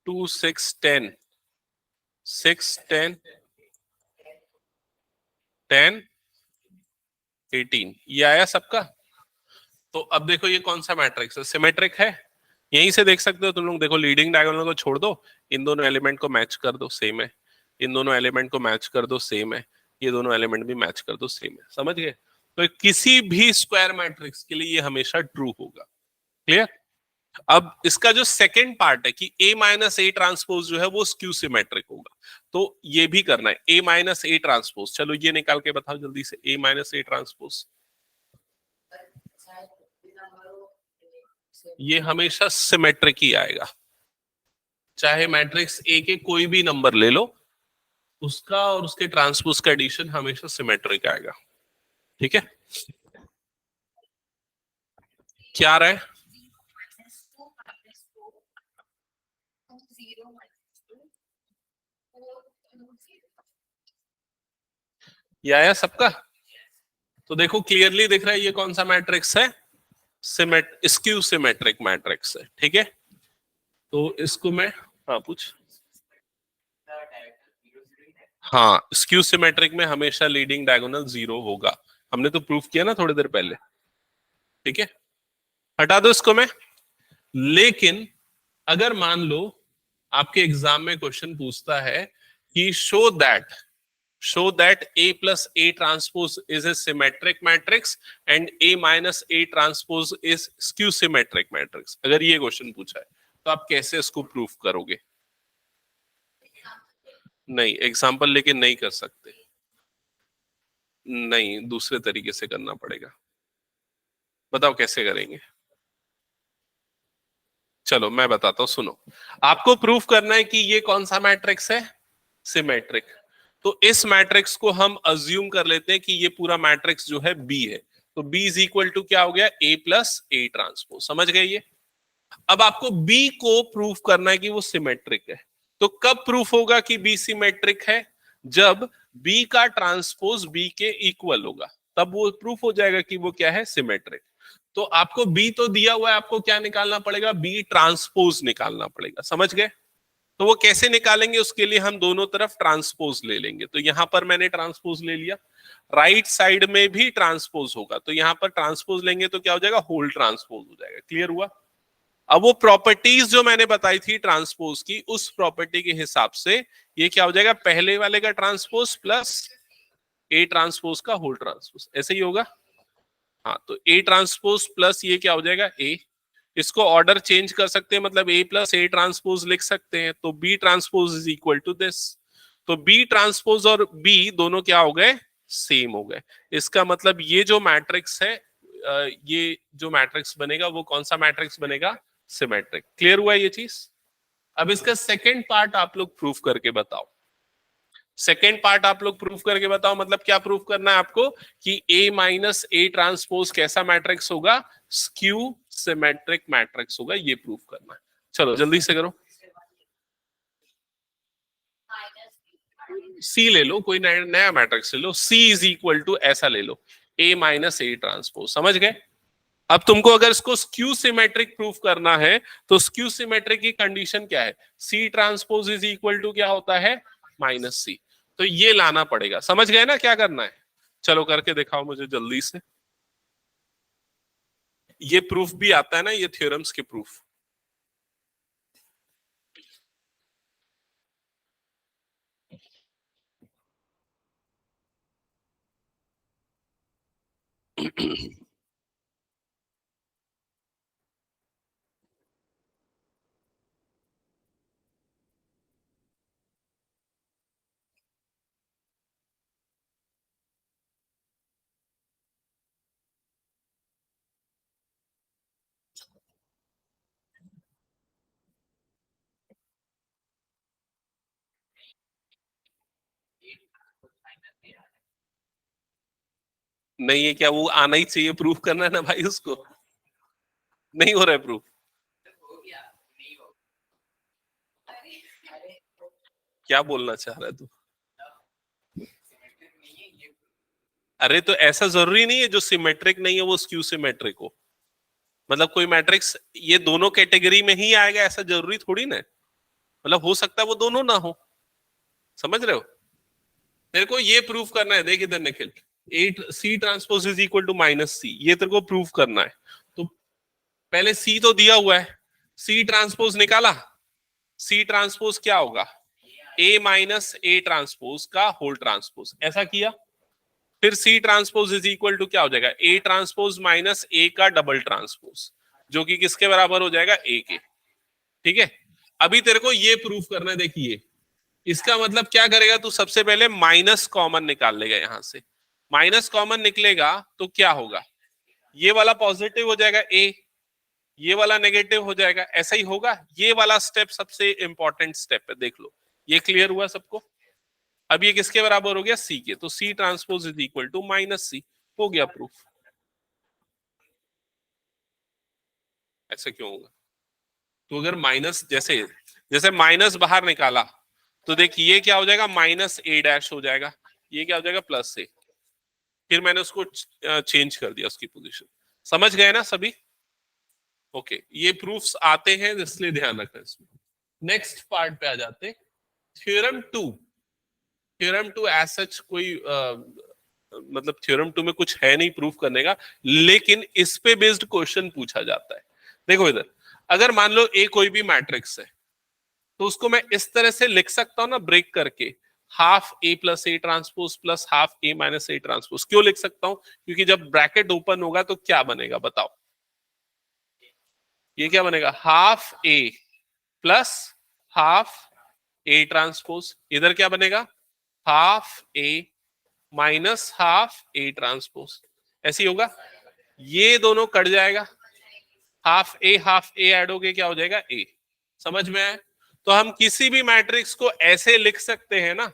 2 6 10 6 10 10 18 ये आया सबका। तो अब देखो ये कौन सा मैट्रिक्स है, सिमेट्रिक है। यहीं से देख सकते हो तुम लोग, देखो लीडिंग डायगोनल को छोड़ दो, इन दोनों एलिमेंट को मैच कर दो, सेम है। इन दोनों एलिमेंट को मैच कर दो, सेम है। ये दोनों एलिमेंट भी मैच कर दो, सेम है। समझ गए? तो किसी भी स्क्वायर मैट्रिक्स के लिए ये हमेशा ट्रू होगा। क्लियर? अब इसका जो सेकंड पार्ट है कि ए माइनस ए ट्रांसपोज जो है वो स्क्यू सिमेट्रिक होगा, तो ये भी करना है। ए माइनस ए ट्रांसपोज, चलो ये निकाल के बताओ जल्दी से, ए माइनस ए ट्रांसपोज ये हमेशा सिमेट्रिक ही आएगा। चाहे मैट्रिक्स ए के कोई भी नंबर ले लो, उसका और उसके ट्रांसपोज का एडिशन हमेशा सिमेट्रिक आएगा। ठीक है, क्या रहा है, ये आया सबका? तो देखो क्लियरली दिख रहा है ये कौन सा मैट्रिक्स है, स्क्यू सिमेट्रिक मैट्रिक्स है। ठीक है, तो इसको मैं, हाँ पूछ। हाँ, स्क्यू सिमेट्रिक में हमेशा लीडिंग डायगोनल 0 होगा, हमने तो प्रूफ किया ना थोड़ी देर पहले। ठीक है, हटा दो इसको मैं। लेकिन अगर मान लो आपके एग्जाम में क्वेश्चन पूछता है कि show that A plus A transpose is a symmetric matrix and A minus A transpose is skew symmetric matrix, अगर ये क्वेश्चन पूछा है तो आप कैसे इसको प्रूफ करोगे? नहीं, एग्जाम्पल लेके नहीं कर सकते, नहीं, दूसरे तरीके से करना पड़ेगा। बताओ कैसे करेंगे? चलो मैं बताता हूं, सुनो। आपको प्रूफ करना है कि ये कौन सा मैट्रिक्स है, सिमेट्रिक। तो इस मैट्रिक्स को हम अज्यूम कर लेते हैं कि ये पूरा मैट्रिक्स जो है बी है। तो बी इज इक्वल टू क्या हो गया, ए प्लस ए ट्रांसपोज। समझ गए ये? अब आपको बी को प्रूफ करना है कि वो सिमेट्रिक है। तो कब प्रूफ होगा कि बी सिमेट्रिक है, जब बी का ट्रांसपोज बी के इक्वल होगा, तब वो प्रूफ हो जाएगा कि वो क्या है, सिमेट्रिक। तो आपको बी तो दिया हुआ है, आपको क्या निकालना पड़ेगा, बी ट्रांसपोज निकालना पड़ेगा। समझ गए? तो वो कैसे निकालेंगे, उसके लिए हम दोनों तरफ ट्रांसपोज ले लेंगे। तो यहां पर मैंने ट्रांसपोज ले लिया, राइट साइड में भी ट्रांसपोज होगा, तो यहां पर ट्रांसपोज लेंगे तो क्या हो जाएगा, होल ट्रांसपोज हो जाएगा। क्लियर हुआ? अब वो प्रॉपर्टीज जो मैंने बताई थी ट्रांसपोज की, उस प्रॉपर्टी के हिसाब से ये क्या हो जाएगा, पहले वाले का ट्रांसपोज प्लस ए ट्रांसपोज का होल ट्रांसपोज, ऐसे ही होगा। हाँ, तो ए ट्रांसपोज प्लस ये क्या हो जाएगा, ए। इसको ऑर्डर चेंज कर सकते हैं, मतलब ए प्लस ए ट्रांसपोज लिख सकते हैं। तो B transpose is equal to this. तो बी ट्रांसपोज और बी दोनों क्या हो गए, सेम हो गए। इसका मतलब ये जो मैट्रिक्स है, ये जो मैट्रिक्स बनेगा वो कौन सा मैट्रिक्स बनेगा, सिमेट्रिक। क्लियर हुआ ये चीज? अब इसका सेकेंड पार्ट आप लोग प्रूफ करके बताओ। सेकेंड पार्ट आप लोग प्रूफ करके बताओ, मतलब क्या प्रूफ करना है आपको, कि A माइनस ए ट्रांसपोज कैसा मैट्रिक्स होगा, स्क्यू सिमेट्रिक मैट्रिक्स होगा, ये प्रूफ करना है। चलो जल्दी से करो। सी ले लो, कोई नया मैट्रिक्स ले लो, C इज इक्वल टू ऐसा ले लो, A माइनस ए ट्रांसपोज। समझ गए? अब तुमको अगर इसको स्क्यू सिमेट्रिक प्रूफ करना है, तो स्क्यू सिमेट्रिक की कंडीशन क्या है, C transpose is equal to क्या होता है, माइनस सी। तो ये लाना पड़ेगा। समझ गए ना क्या करना है? चलो करके दिखाओ मुझे जल्दी से। ये प्रूफ भी आता है ना, ये थ्योरम्स के प्रूफ। नहीं है क्या, वो आना ही चाहिए, प्रूफ करना है ना भाई उसको। नहीं हो रहा है प्रूफ? क्या बोलना चाह रहा है तू? अरे तो ऐसा जरूरी नहीं है जो सिमेट्रिक नहीं है वो स्क्यू सिमेट्रिक हो। मतलब कोई मैट्रिक्स ये दोनों कैटेगरी में ही आएगा, ऐसा जरूरी थोड़ी ना है। मतलब हो सकता है वो दोनों ना हो। समझ रहे हो? तेरे को ये प्रूफ करना है, देख इधर Nikhil, at C transpose is equal to minus C, ये तेरे को प्रूफ करना है। तो पहले सी तो दिया हुआ है, सी ट्रांसपोज निकाला। सी ट्रांसपोज क्या होगा, ए माइनस ए ट्रांसपोज का होल ट्रांसपोज, ऐसा किया। फिर C transpose is equal to क्या हो जाएगा, ए ट्रांसपोज माइनस ए का डबल ट्रांसपोज, जो कि किसके बराबर हो जाएगा, ए के। ठीक है, अभी तेरे को ये प्रूफ करना है। देखिए इसका मतलब क्या करेगा तू, सबसे पहले माइनस कॉमन निकाल लेगा यहां से। माइनस कॉमन निकलेगा तो क्या होगा, ये वाला पॉजिटिव हो जाएगा ए, ये वाला नेगेटिव हो जाएगा, ऐसा ही होगा। ये वाला स्टेप सबसे इंपॉर्टेंट स्टेप है, देख लो। ये क्लियर हुआ सबको? अब ये किसके बराबर हो गया, सी के। तो C transpose is equal to minus C, हो गया प्रूफ। ऐसा क्यों होगा? तो अगर माइनस, जैसे जैसे माइनस बाहर निकाला, तो देखिए ये क्या हो जाएगा, माइनस ए डैश हो जाएगा, ये क्या हो जाएगा, प्लस ए। फिर मैंने उसको चेंज कर दिया उसकी पोजीशन। समझ गए ना सभी? ओके, ये प्रूफ्स आते हैं इसलिए ध्यान रखना इसमें। नेक्स्ट पार्ट पे आ जाते हैं, theorem two. Theorem two as such कोई मतलब थ्योरम टू में कुछ है नहीं प्रूफ करने का, लेकिन इस पे बेस्ड क्वेश्चन पूछा जाता है। देखो इधर, अगर मान लो ए कोई भी मैट्रिक्स है, तो उसको मैं इस तरह से लिख सकता हूं ना, ब्रेक करके, half A plus A transpose plus half A minus A transpose. क्यों लिख सकता हूं, क्योंकि जब ब्रैकेट ओपन होगा तो क्या बनेगा बताओ, ये क्या बनेगा, half A plus half A transpose. इधर क्या बनेगा, half A minus half A transpose, ऐसी होगा। ये दोनों कट जाएगा, हाफ ए ऐड हो गए, क्या हो जाएगा, ए। समझ में आया? तो हम किसी भी मैट्रिक्स को ऐसे लिख सकते हैं ना,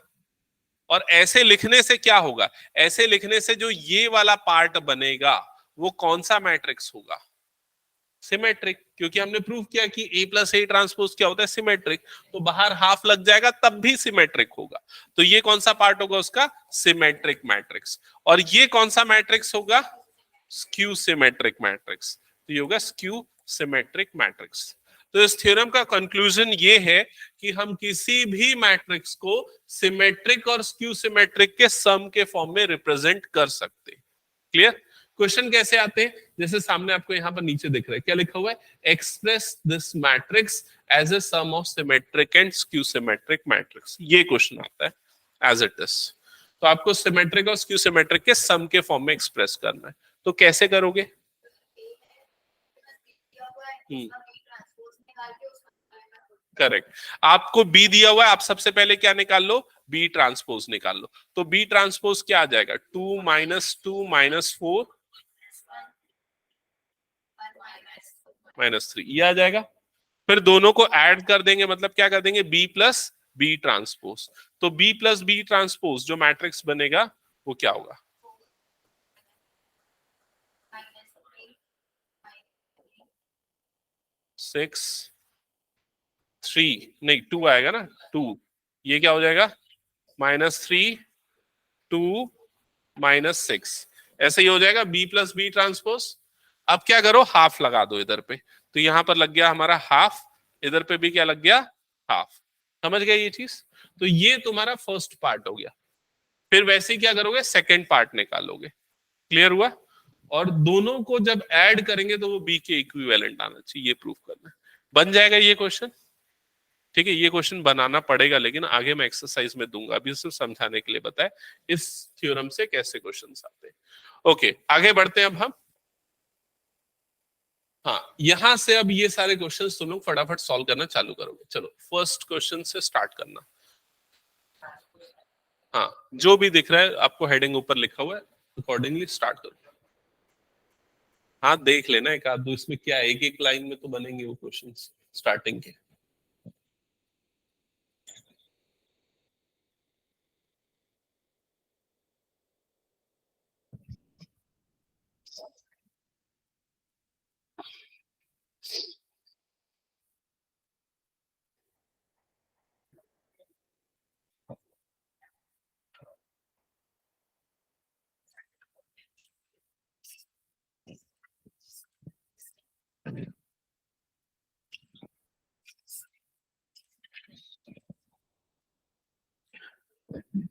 और ऐसे लिखने से क्या होगा, ऐसे लिखने से जो ये वाला पार्ट बनेगा वो कौन सा मैट्रिक्स होगा, सिमेट्रिक। क्योंकि हमने प्रूव किया कि ए प्लस ए ट्रांसपोज क्या होता है, सिमेट्रिक। तो बाहर हाफ लग जाएगा तब भी सिमेट्रिक होगा। तो ये कौन सा पार्ट होगा उसका, सिमेट्रिक मैट्रिक्स। और ये कौन सा मैट्रिक्स होगा, स्क्यू सिमेट्रिक मैट्रिक्स। तो ये होगा स्क्यू सिमेट्रिक मैट्रिक्स। तो इस थ्योरम का कंक्लूजन ये है कि हम किसी भी मैट्रिक्स को सिमेट्रिक और स्क्यू सिमेट्रिक के सम के फॉर्म में रिप्रेजेंट कर सकते। क्लियर? क्वेश्चन कैसे आते हैं? जैसे सामने आपको यहां पर नीचे दिख रहा है, क्या लिखा हुआ है? Express this matrix as a sum of symmetric and skew symmetric matrix. ये क्वेश्चन आता है एज इट इज। तो आपको सिमेट्रिक और स्क्यू सिमेट्रिक के सम के फॉर्म में एक्सप्रेस करना है, तो कैसे करोगे? करेक्ट। आपको बी दिया हुआ है, आप सबसे पहले क्या निकाल लो? बी ट्रांसपोज निकाल लो। तो बी ट्रांसपोज क्या आ जाएगा? 2 - 2 - 4 -3, ये आ जाएगा। फिर दोनों को ऐड कर देंगे, मतलब क्या कर देंगे? B plus B transpose. तो बी प्लस बी ट्रांसपोज जो मैट्रिक्स बनेगा वो क्या होगा? 6 3 नहीं, 2 आएगा ना, 2। ये क्या हो जाएगा? -3 2 - 6, ऐसे ही हो जाएगा बी प्लस बी ट्रांसपोज। अब क्या करो? हाफ लगा दो इधर पे, तो यहां पर लग गया हमारा हाफ, इधर पे भी क्या लग गया? हाफ। समझ गए ये चीज? तो ये तुम्हारा फर्स्ट पार्ट हो गया। फिर वैसे ही क्या करोगे? सेकेंड पार्ट निकालोगे। क्लियर हुआ? और दोनों को जब ऐड करेंगे तो वो बी के इक्विवेलेंट आना चाहिए, ये प्रूफ करना है। बन जाएगा ये क्वेश्चन। ठीक है, ये क्वेश्चन बनाना पड़ेगा, लेकिन आगे मैं एक्सरसाइज में दूंगा, अभी सिर्फ समझाने के लिए बताया इस थ्योरम से कैसे क्वेश्चन आते हैं। ओके, आगे बढ़ते हैं अब हम। हाँ, यहां से अब ये सारे क्वेश्चंस तुम लोग फटाफट सॉल्व करना चालू करोगे। चलो फर्स्ट क्वेश्चन से स्टार्ट करना। हाँ, जो भी दिख रहा है आपको हेडिंग ऊपर लिखा हुआ है, अकॉर्डिंगली स्टार्ट करो। हाँ, देख लेना एक आध दो, इसमें क्या है, एक एक लाइन में तो बनेंगे वो क्वेश्चंस स्टार्टिंग के।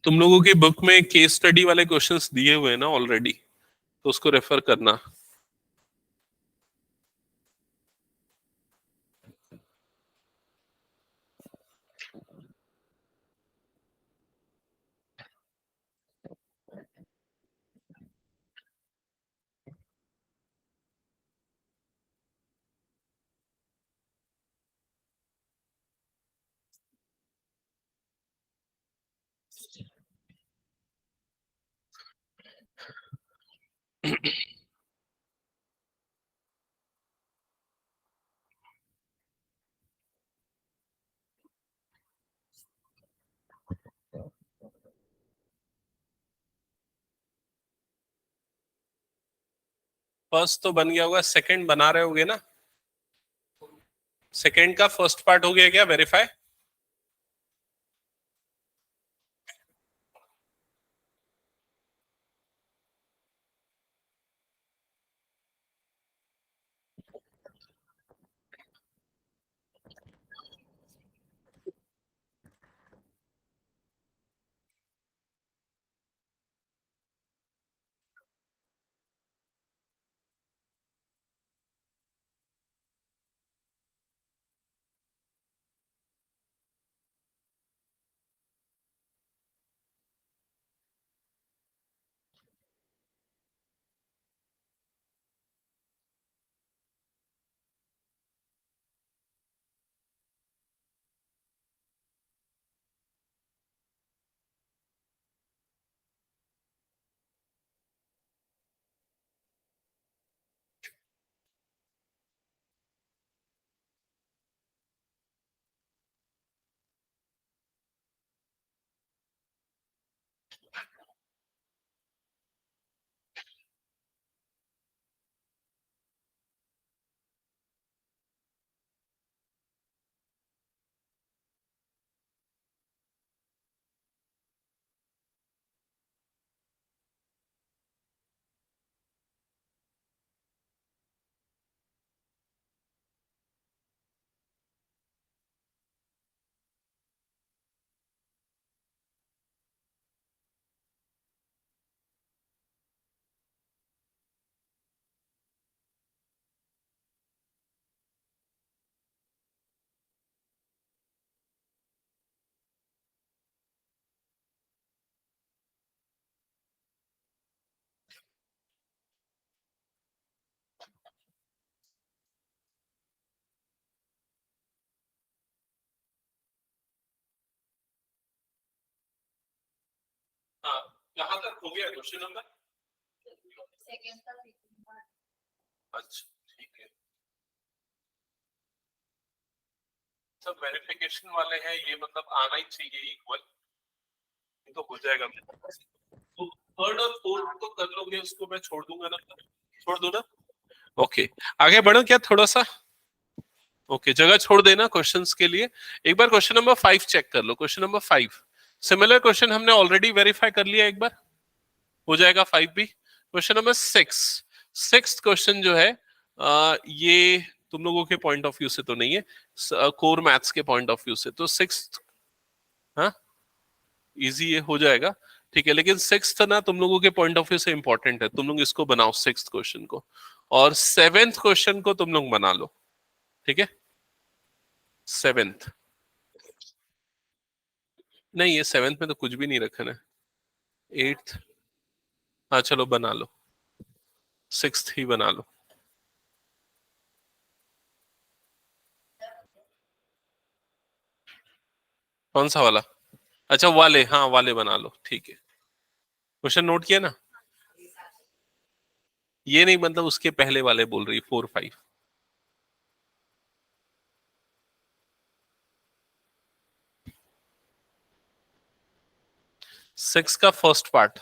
तुम लोगों की बुक में केस स्टडी वाले क्वेश्चंस दिए हुए हैं ना ऑलरेडी, तो उसको रेफर करना। फर्स्ट तो बन गया होगा, सेकंड बना रहे होगे ना? सेकंड का फर्स्ट पार्ट हो गया क्या वेरीफाई? हाँ, कहाँ तक हो गया क्वेश्चन नंबर? अच्छा ठीक है, सब वेरिफिकेशन वाले हैं ये, मतलब आना ही चाहिए इक्वल, तो हो जाएगा। तो थर्ड और फोर्थ तो कर लोगे, उसको मैं छोड़ दूंगा ना, छोड़ दो ना। ओके, आगे बढ़ो क्या थोड़ा सा? ओके, जगह छोड़ देना क्वेश्चंस के लिए। एक बार क्वेश्चन नंबर 5 चेक कर लो। क्वेश्चन नंबर 5 सिमिलर क्वेश्चन हमने ऑलरेडी वेरीफाई कर लिया, एक बार हो जाएगा 5 भी। क्वेश्चन नंबर 6, सिक्स्थ क्वेश्चन जो है ये तुम लोगों के पॉइंट ऑफ व्यू से तो नहीं है, कोर मैथ्स के पॉइंट ऑफ व्यू से, तो सिक्स्थ, हाँ इजी ये हो जाएगा, ठीक है। लेकिन सिक्स्थ ना तुम लोगों के पॉइंट ऑफ व्यू से इंपॉर्टेंट है, तुम लोग इसको बनाओ सिक्स्थ क्वेश्चन को, और सेवेंथ क्वेश्चन को तुम लोग बना लो, ठीक है। सेवेंथ नहीं, ये सेवेंथ में तो कुछ भी नहीं रखना है। एट्थ, हाँ चलो बना लो, सिक्स्थ ही बना लो। कौन सा वाला? अच्छा वाले, हाँ वाले बना लो, ठीक है। क्वेश्चन नोट किया ना? ये नहीं, मतलब उसके पहले वाले बोल रही, 4 5। सिक्स का फर्स्ट पार्ट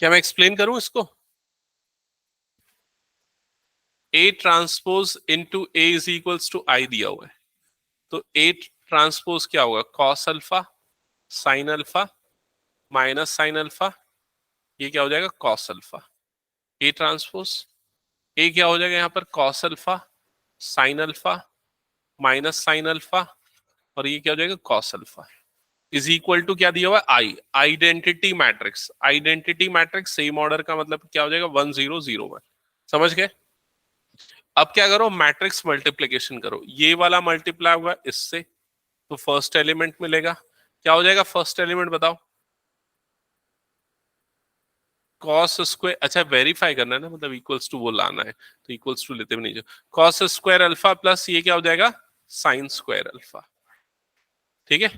क्या मैं एक्सप्लेन करूं इसको? A transpose into A is equals to I दिया हुआ है, तो ए ट्रांसपोज क्या होगा? Cos alpha sine alpha minus sine alpha, ये क्या हो जाएगा? Cos alpha. A transpose A क्या हो जाएगा यहाँ पर? Cos alpha sine alpha minus sine alpha, और ये क्या हो जाएगा? Cos alpha is equal to क्या दिया हुआ है? I, identity matrix. Identity matrix same order का मतलब क्या हो जाएगा? 1 0 0 1। समझ गए? अब क्या करो? मैट्रिक्स मल्टीप्लीकेशन करो, ये वाला मल्टीप्लाई होगा इससे, तो फर्स्ट एलिमेंट मिलेगा। क्या हो जाएगा फर्स्ट एलिमेंट बताओ? कॉस स्क्वायर, अच्छा वेरीफाई करना है ना, मतलब इक्वल्स टू वो लाना है, तो इक्वल्स टू लेते भी नहीं। जो कॉस स्क्वायर अल्फा प्लस ये क्या हो जाएगा? साइन स्क्वायर अल्फा, ठीक है।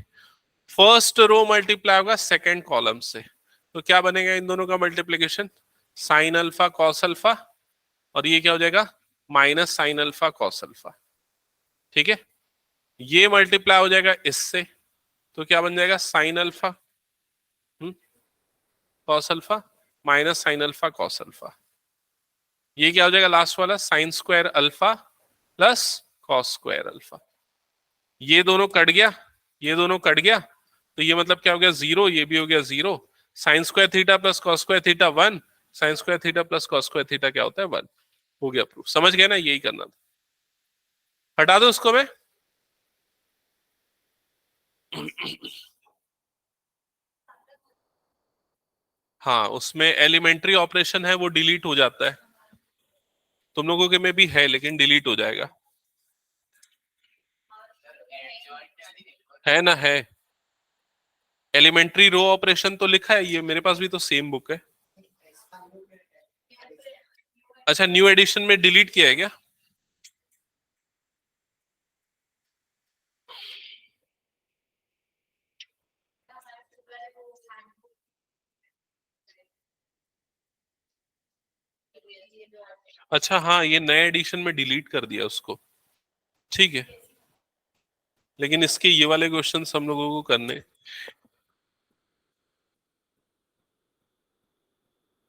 फर्स्ट रो मल्टीप्लाई होगा सेकेंड कॉलम से, तो क्या बनेगा इन दोनों का multiplication? Sine alpha cos alpha, और ये क्या हो जाएगा? Minus sine alpha cos alpha, ठीक है। ये मल्टीप्लाई हो जाएगा इससे, तो क्या बन जाएगा? Sine alpha cos alpha minus sine alpha cos alpha. ये क्या हो जाएगा लास्ट वाला? Sine square alpha plus cos square alpha. ये दोनों कट गया, ये दोनों कट गया, तो ये मतलब क्या हो गया? 0, ये भी हो गया 0। Sine square theta plus cos square theta 1, sine square theta plus cos square theta क्या होता है? 1। हो गया प्रूफ, समझ गए ना? यही करना था, हटा दो उसको मैं। हाँ, उसमें एलिमेंट्री ऑपरेशन है, वो डिलीट हो जाता है, तुम लोगों के में भी है लेकिन डिलीट हो जाएगा, है ना? है, एलिमेंट्री रो ऑपरेशन तो लिखा है, ये मेरे पास भी तो सेम बुक है। अच्छा, न्यू एडिशन में डिलीट किया है क्या? अच्छा हाँ, ये नए एडिशन में डिलीट कर दिया उसको, ठीक है। लेकिन इसके ये वाले क्वेश्चन हम लोगों को करने।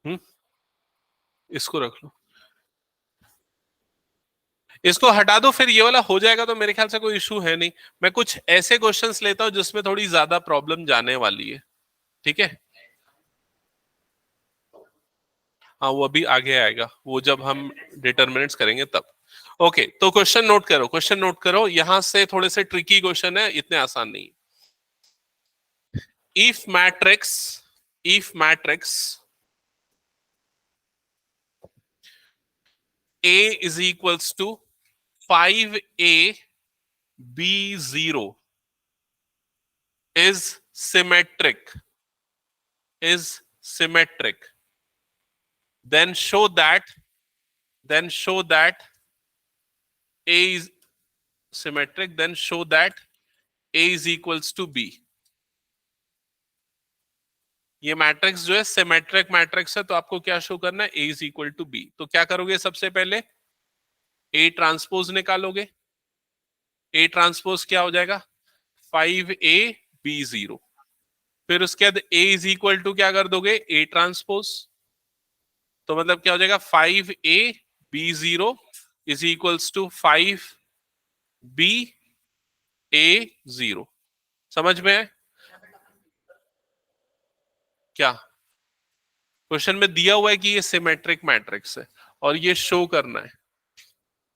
हम्म, इसको रख लो, इसको हटा दो, फिर ये वाला हो जाएगा, तो मेरे ख्याल से कोई इशू है नहीं। मैं कुछ ऐसे क्वेश्चंस लेता हूँ जिसमें थोड़ी ज्यादा प्रॉब्लम जाने वाली है, ठीक है। हाँ वो अभी आगे आएगा, वो जब हम डिटर्मिनेंट्स करेंगे तब। ओके, तो क्वेश्चन नोट करो, क्वेश्चन नोट करो, यहां से थोड़े से ट्रिकी क्वेश्चन है, इतने आसान नहीं। If matrix, if matrix A is equals to 5A B0 is symmetric, is symmetric, then show that, then show that A is symmetric, then show that A is equals to B. ये matrix जो है symmetric matrix है, तो आपको क्या show करना है, A is equal to B. तो क्या करोगे, सबसे पहले A ट्रांसपोज निकालोगे। A ट्रांसपोज क्या हो जाएगा, 5AB0। फिर उसके बाद A इज इक्वल टू क्या कर दोगे, A ट्रांसपोज। तो मतलब क्या हो जाएगा, 5AB0 is equals to 5BA0। समझ में है क्या? क्वेश्चन में दिया हुआ है कि ये सिमेट्रिक मैट्रिक्स है और ये शो करना है।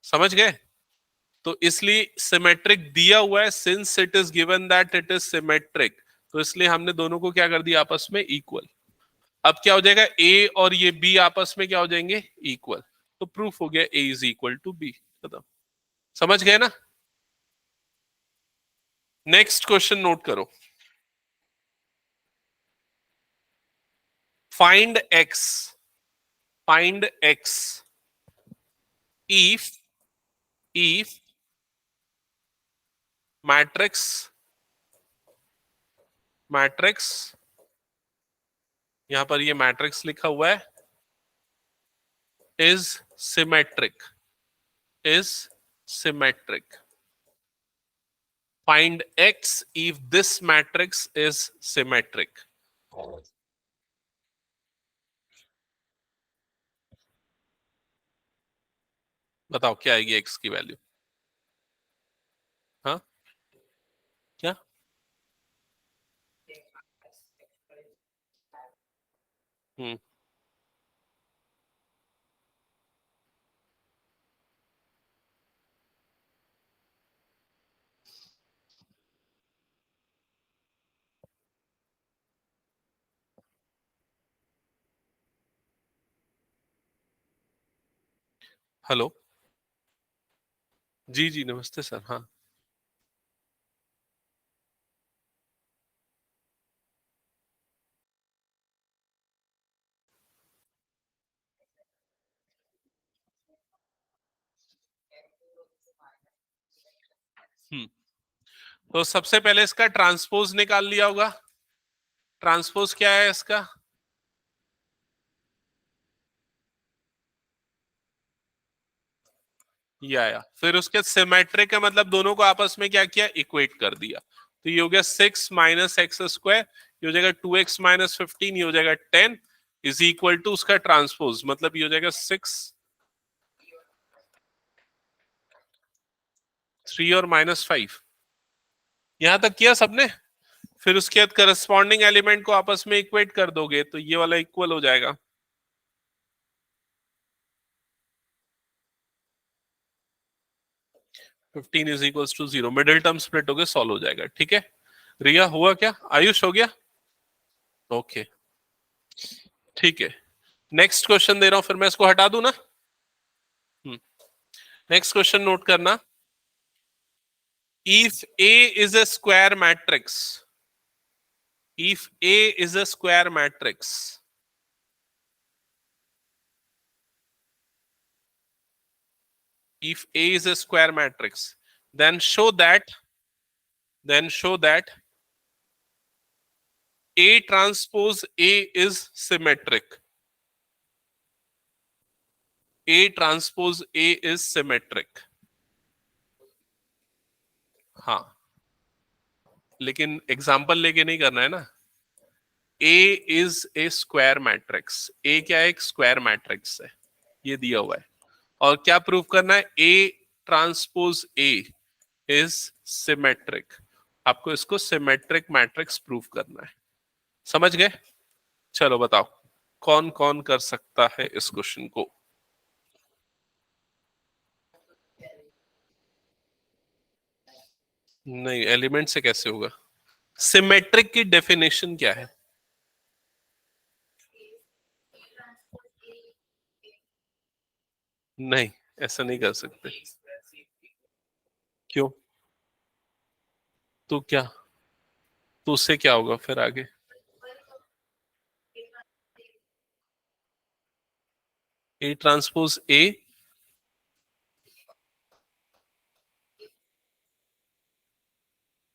समझ गए? तो इसलिए सिमेट्रिक दिया हुआ है, since it is given that it is symmetric, तो इसलिए हमने दोनों को क्या कर दिया, आपस में इक्वल। अब क्या हो जाएगा, ए और ये बी आपस में क्या हो जाएंगे, इक्वल। तो प्रूफ हो गया ए इज इक्वल टू बी। खत्म। समझ गए ना? नेक्स्ट क्वेश्चन नोट करो। Find x, find x if, if matrix, matrix, यहां पर ये मैट्रिक्स लिखा हुआ है, is symmetric, is symmetric. Find x if this matrix is symmetric. बताओ क्या आएगी x की वैल्यू? हाँ, क्या? हम्म, हेलो, जी जी नमस्ते सर। हाँ, हम्म, तो सबसे पहले इसका ट्रांसपोज निकाल लिया होगा। ट्रांसपोज क्या है इसका, ये आया। फिर उसके सिमेट्रिक है, मतलब दोनों को आपस में क्या किया, इक्वेट कर दिया। तो ये हो गया 6 - x², ये हो जाएगा 2x - 15, ये हो जाएगा 10 इज इक्वल टू उसका ट्रांसपोज, मतलब ये हो जाएगा 6 3 और -5। यहां तक किया सबने? फिर उसके बाद करस्पॉन्डिंग एलिमेंट को आपस में इक्वेट कर दोगे तो ये वाला इक्वल हो जाएगा। Fifteen is equal to 0, middle term split हो गए, सॉल्व हो जाएगा। ठीक है, रिया हुआ क्या, आयुष हो गया? ओके, ठीक है। नेक्स्ट क्वेश्चन दे रहा हूं, फिर मैं इसको हटा दूं ना। नेक्स्ट क्वेश्चन नोट करना। If A is a square matrix, if A is a square matrix, if A is a square matrix, then show that, then show that A transpose A is symmetric. A transpose A is symmetric. हाँ, लेकिन example लेके नहीं करना है ना। A is a square matrix, A क्या है, एक स्क्वायर मैट्रिक्स है, ये दिया हुआ है। और क्या प्रूव करना है, A transpose A is symmetric. आपको इसको सिमेट्रिक मैट्रिक्स प्रूव करना है। समझ गए? चलो बताओ, कौन कौन कर सकता है इस क्वेश्चन को? नहीं, एलिमेंट से कैसे होगा? सिमेट्रिक की डेफिनेशन क्या है? नहीं, ऐसा नहीं कर सकते। क्यों? तो क्या, तो उससे क्या होगा फिर आगे? ए ट्रांसपोज ए,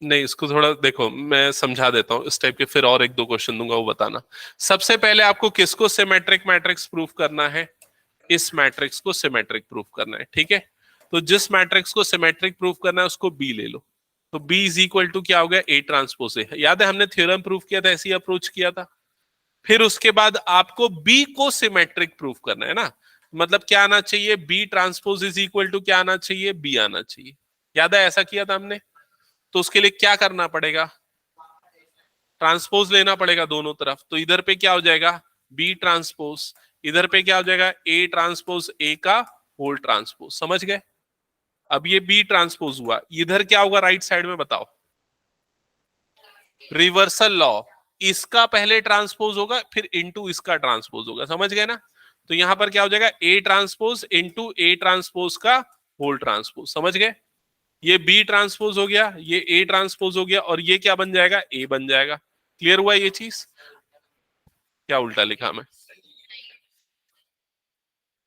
नहीं, इसको थोड़ा देखो, मैं समझा देता हूँ इस टाइप के, फिर और एक दो क्वेश्चन दूंगा, वो बताना। सबसे पहले आपको किसको सिमेट्रिक मैट्रिक्स प्रूफ करना है? इस मैट्रिक्स को सिमेट्रिक प्रूफ करना है, ठीक है। तो जिस मैट्रिक्स को सिमेट्रिक प्रूफ करना है उसको बी ले लो। तो बी इज इक्वल टू क्या हो गया? ए ट्रांसपोज ए। याद है हमने थ्योरम प्रूफ किया था, ऐसी अप्रोच किया था। फिर उसके बाद आपको बी को सिमेट्रिक प्रूफ करना है ना। मतलब क्या आना चाहिए? B transpose is equal to क्या आना चाहिए? बी आना चाहिए। याद है ऐसा किया था हमने? तो उसके लिए क्या करना पड़ेगा? ट्रांसपोज लेना पड़ेगा दोनों तरफ। तो इधर पे क्या हो जाएगा? B transpose. इधर पे क्या हो जाएगा? ए ट्रांसपोज ए का होल ट्रांसपोज। समझ गए? अब ये बी ट्रांसपोज हुआ, इधर क्या होगा राइट साइड में बताओ? Reversal law. इसका पहले ट्रांसपोज होगा, फिर इनटू इसका ट्रांसपोज होगा। समझ गए ना? तो यहां पर क्या हो जाएगा? A transpose into A transpose का होल ट्रांसपोज। समझ गए? ये बी ट्रांसपोज हो गया, ये ए ट्रांसपोज हो गया, और ये क्या बन जाएगा? ए बन जाएगा। क्लियर हुआ ये चीज? क्या उल्टा लिखा मैं?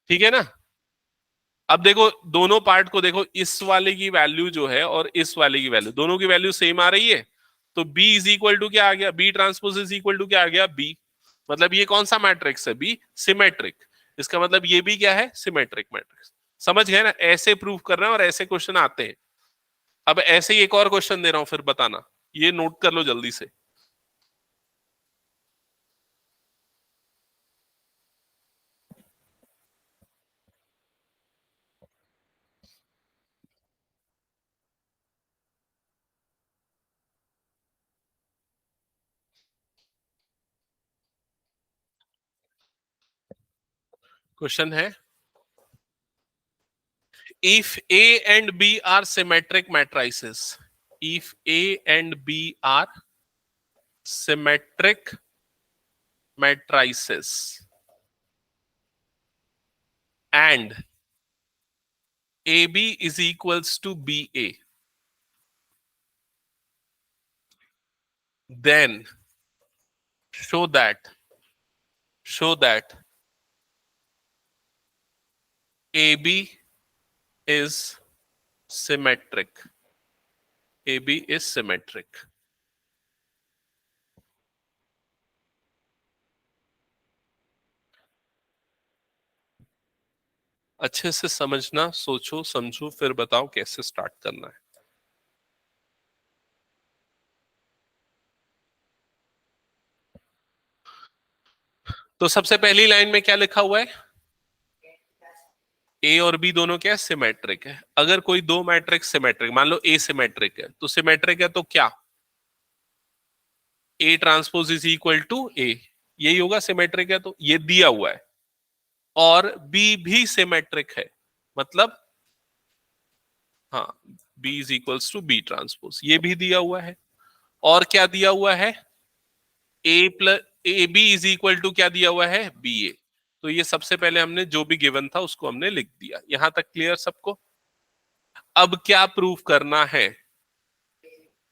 ठीक है ना? अब देखो दोनों पार्ट को देखो, इस वाले की वैल्यू जो है और इस वाले की वैल्यू, दोनों की वैल्यू सेम आ रही है। तो B इज इक्वल टू क्या आ गया? B transpose is equal to क्या आ गया? बी। मतलब ये कौन सा मैट्रिक्स है? B symmetric. इसका मतलब ये भी क्या है? Symmetric matrix. समझ गए ना? ऐसे प्रूव कर रहे हैं और ऐसे क्वेश्चन आते हैं। अब ऐसे ही एक और क्वेश्चन दे रहा हूं, फिर बताना। ये नोट कर लो जल्दी से। क्वेश्चन है, if A and B are symmetric matrices, if A and B are symmetric matrices and AB is equals to BA, then show that show that AB is symmetric. AB is symmetric. अच्छे से समझना, सोचो समझो, फिर बताओ कैसे start करना है। तो सबसे पहली लाइन में क्या लिखा हुआ है? ए और बी दोनों क्या सिमेट्रिक है। अगर कोई दो मैट्रिक्स सिमेट्रिक, मान लो ए सिमेट्रिक है, तो सिमेट्रिक है तो क्या? A transpose is equal to A. यही होगा सिमेट्रिक है तो। ये दिया हुआ है। और बी भी सिमेट्रिक है, मतलब हाँ, B is equals to B transpose, ये भी दिया हुआ है। और क्या दिया हुआ है? A plus A B is equal to क्या दिया हुआ है? B A. तो ये सबसे पहले हमने जो भी गिवन था उसको हमने लिख दिया। यहां तक क्लियर सबको? अब क्या प्रूफ करना है?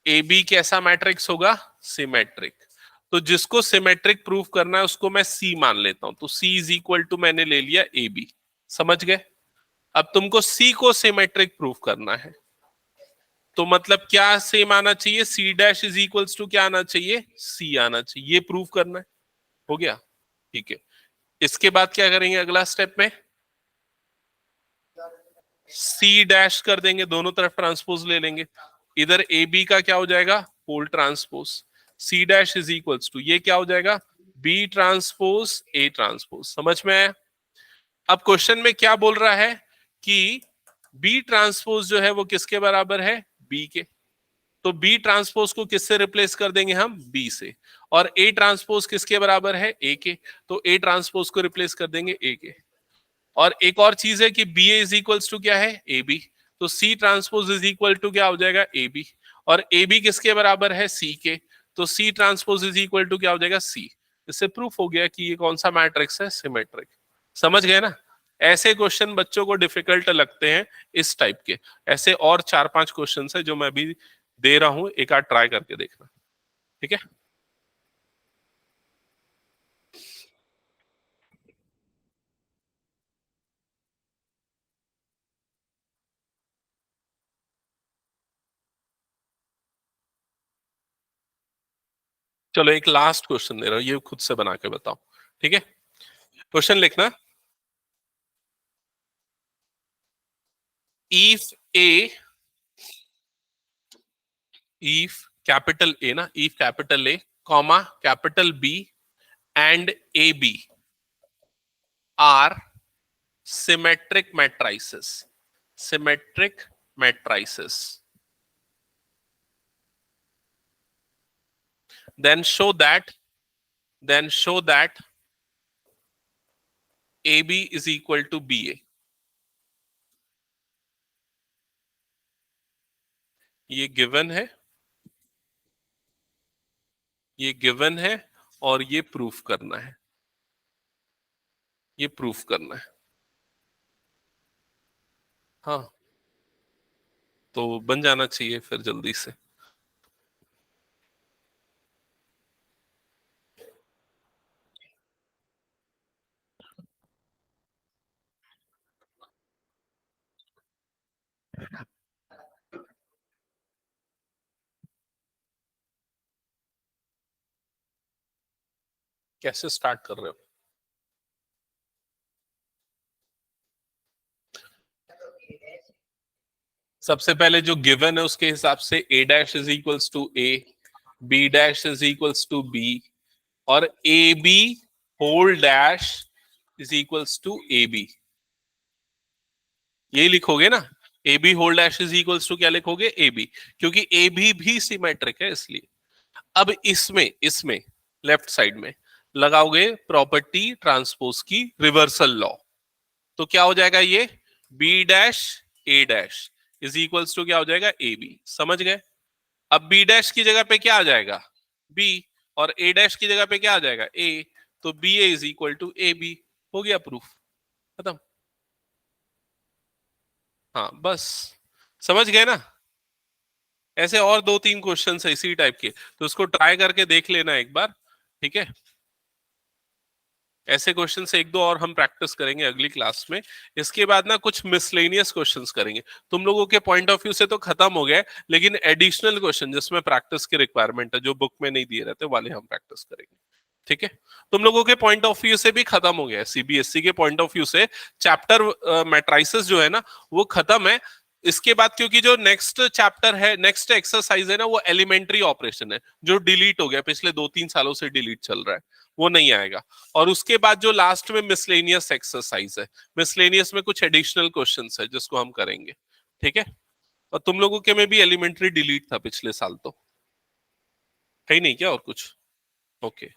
ए बी कैसा मैट्रिक्स होगा? सिमेट्रिक। तो जिसको सिमेट्रिक प्रूफ करना है उसको मैं सी मान लेता हूं। तो सी इज इक्वल टू मैंने ले लिया ए बी। समझ गए? अब तुमको सी को सिमेट्रिक प्रूफ करना है। तो मतलब क्या सेम आना चाहिए? C dash is equals to क्या आना चाहिए? सी आना चाहिए। ये प्रूफ करना है। हो गया? ठीक है। इसके बाद क्या करेंगे अगला स्टेप में? सी डैश कर देंगे, दोनों तरफ ट्रांसपोज ले लेंगे। इधर ए बी का क्या हो जाएगा? Whole transpose. C dash is equals to ये क्या हो जाएगा? B transpose A transpose. समझ में आया? अब क्वेश्चन में क्या बोल रहा है कि बी ट्रांसपोज जो है वो किसके बराबर है? बी के। तो बी ट्रांसपोज को किससे रिप्लेस कर देंगे हम? बी से। और ए ट्रांसपोज किसके बराबर है? ए के। तो ए ट्रांसपोज को रिप्लेस कर देंगे ए के। और एक और चीज है कि B A is equals to क्या है? A B. तो C transpose is equal to क्या हो जाएगा? A B. और ए बी किसके बराबर है? सी के। तो C transpose is equal to क्या हो जाएगा? सी। इससे प्रूफ हो गया कि ये कौन सा मैट्रिक्स है? सिमेट्रिक। समझ गए ना? ऐसे क्वेश्चन बच्चों को डिफिकल्ट लगते हैं इस टाइप के। ऐसे और चार पांच क्वेश्चन है जो मैं भी दे रहा हूं, एक आध ट्राई करके देखना। ठीक है? चलो एक लास्ट क्वेश्चन दे रहा हूं, ये खुद से बना के बताओ, ठीक है? क्वेश्चन लिखना, if A, if capital A ना, if capital A comma capital B and AB are symmetric matrices, symmetric matrices, then show that, then show that AB is equal to BA. ये गिवन है, ये given है, और ये proof करना है, ये प्रूफ करना है। हाँ, तो बन जाना चाहिए फिर जल्दी से। कैसे स्टार्ट कर रहे हो? सबसे पहले जो गिवन है उसके हिसाब से a dash is equals to a, b dash is equals to b, और A B whole dash is equals to A B, यही लिखोगे ना? A B whole dash is equals to क्या लिखोगे? ए बी, क्योंकि ए बी भी symmetric है इसलिए। अब इसमें इसमें लेफ्ट साइड में लगाओगे प्रॉपर्टी ट्रांसपोज की, रिवर्सल लॉ, तो क्या हो जाएगा? ये B dash A dash is equals to क्या हो जाएगा? A B. समझ गए? अब बी डैश की जगह पे क्या आ जाएगा? बी, और ए डैश की जगह पे क्या आ जाएगा? ए, तो B A is equal to A B. हो गया प्रूफ, खत्म। हाँ बस, समझ गए ना? ऐसे और दो तीन क्वेश्चन है इसी टाइप के, तो उसको ट्राई करके देख लेना एक बार, ठीक है? ऐसे क्वेश्चन से एक दो और हम प्रैक्टिस करेंगे अगली क्लास में। इसके बाद ना कुछ मिसलेनियस क्वेश्चंस करेंगे। तुम लोगों के पॉइंट ऑफ व्यू से तो खत्म हो गया, लेकिन एडिशनल क्वेश्चन जिसमें प्रैक्टिस की रिक्वायरमेंट है, जो बुक में नहीं दिए रहते, वाले हम प्रैक्टिस करेंगे, ठीक है? तुम लोगों के पॉइंट ऑफ व्यू से भी खत्म हो गया है, सीबीएसई के पॉइंट ऑफ व्यू से चैप्टर मैट्रिसेस जो है ना वो खत्म है। इसके बाद क्योंकि जो नेक्स्ट चैप्टर है, नेक्स्ट एक्सरसाइज है ना, वो एलिमेंट्री ऑपरेशन है, जो डिलीट हो गया, पिछले 2-3 सालों से डिलीट चल रहा है, वो नहीं आएगा। और उसके बाद जो लास्ट में मिसलेनियस एक्सरसाइज है, मिसलेनियस में कुछ एडिशनल क्वेश्चंस है जिसको हम करेंगे, ठीक है? और तुम लोगों के में भी एलिमेंट्री डिलीट था पिछले साल, तो है ही नहीं क्या और कुछ? ओके।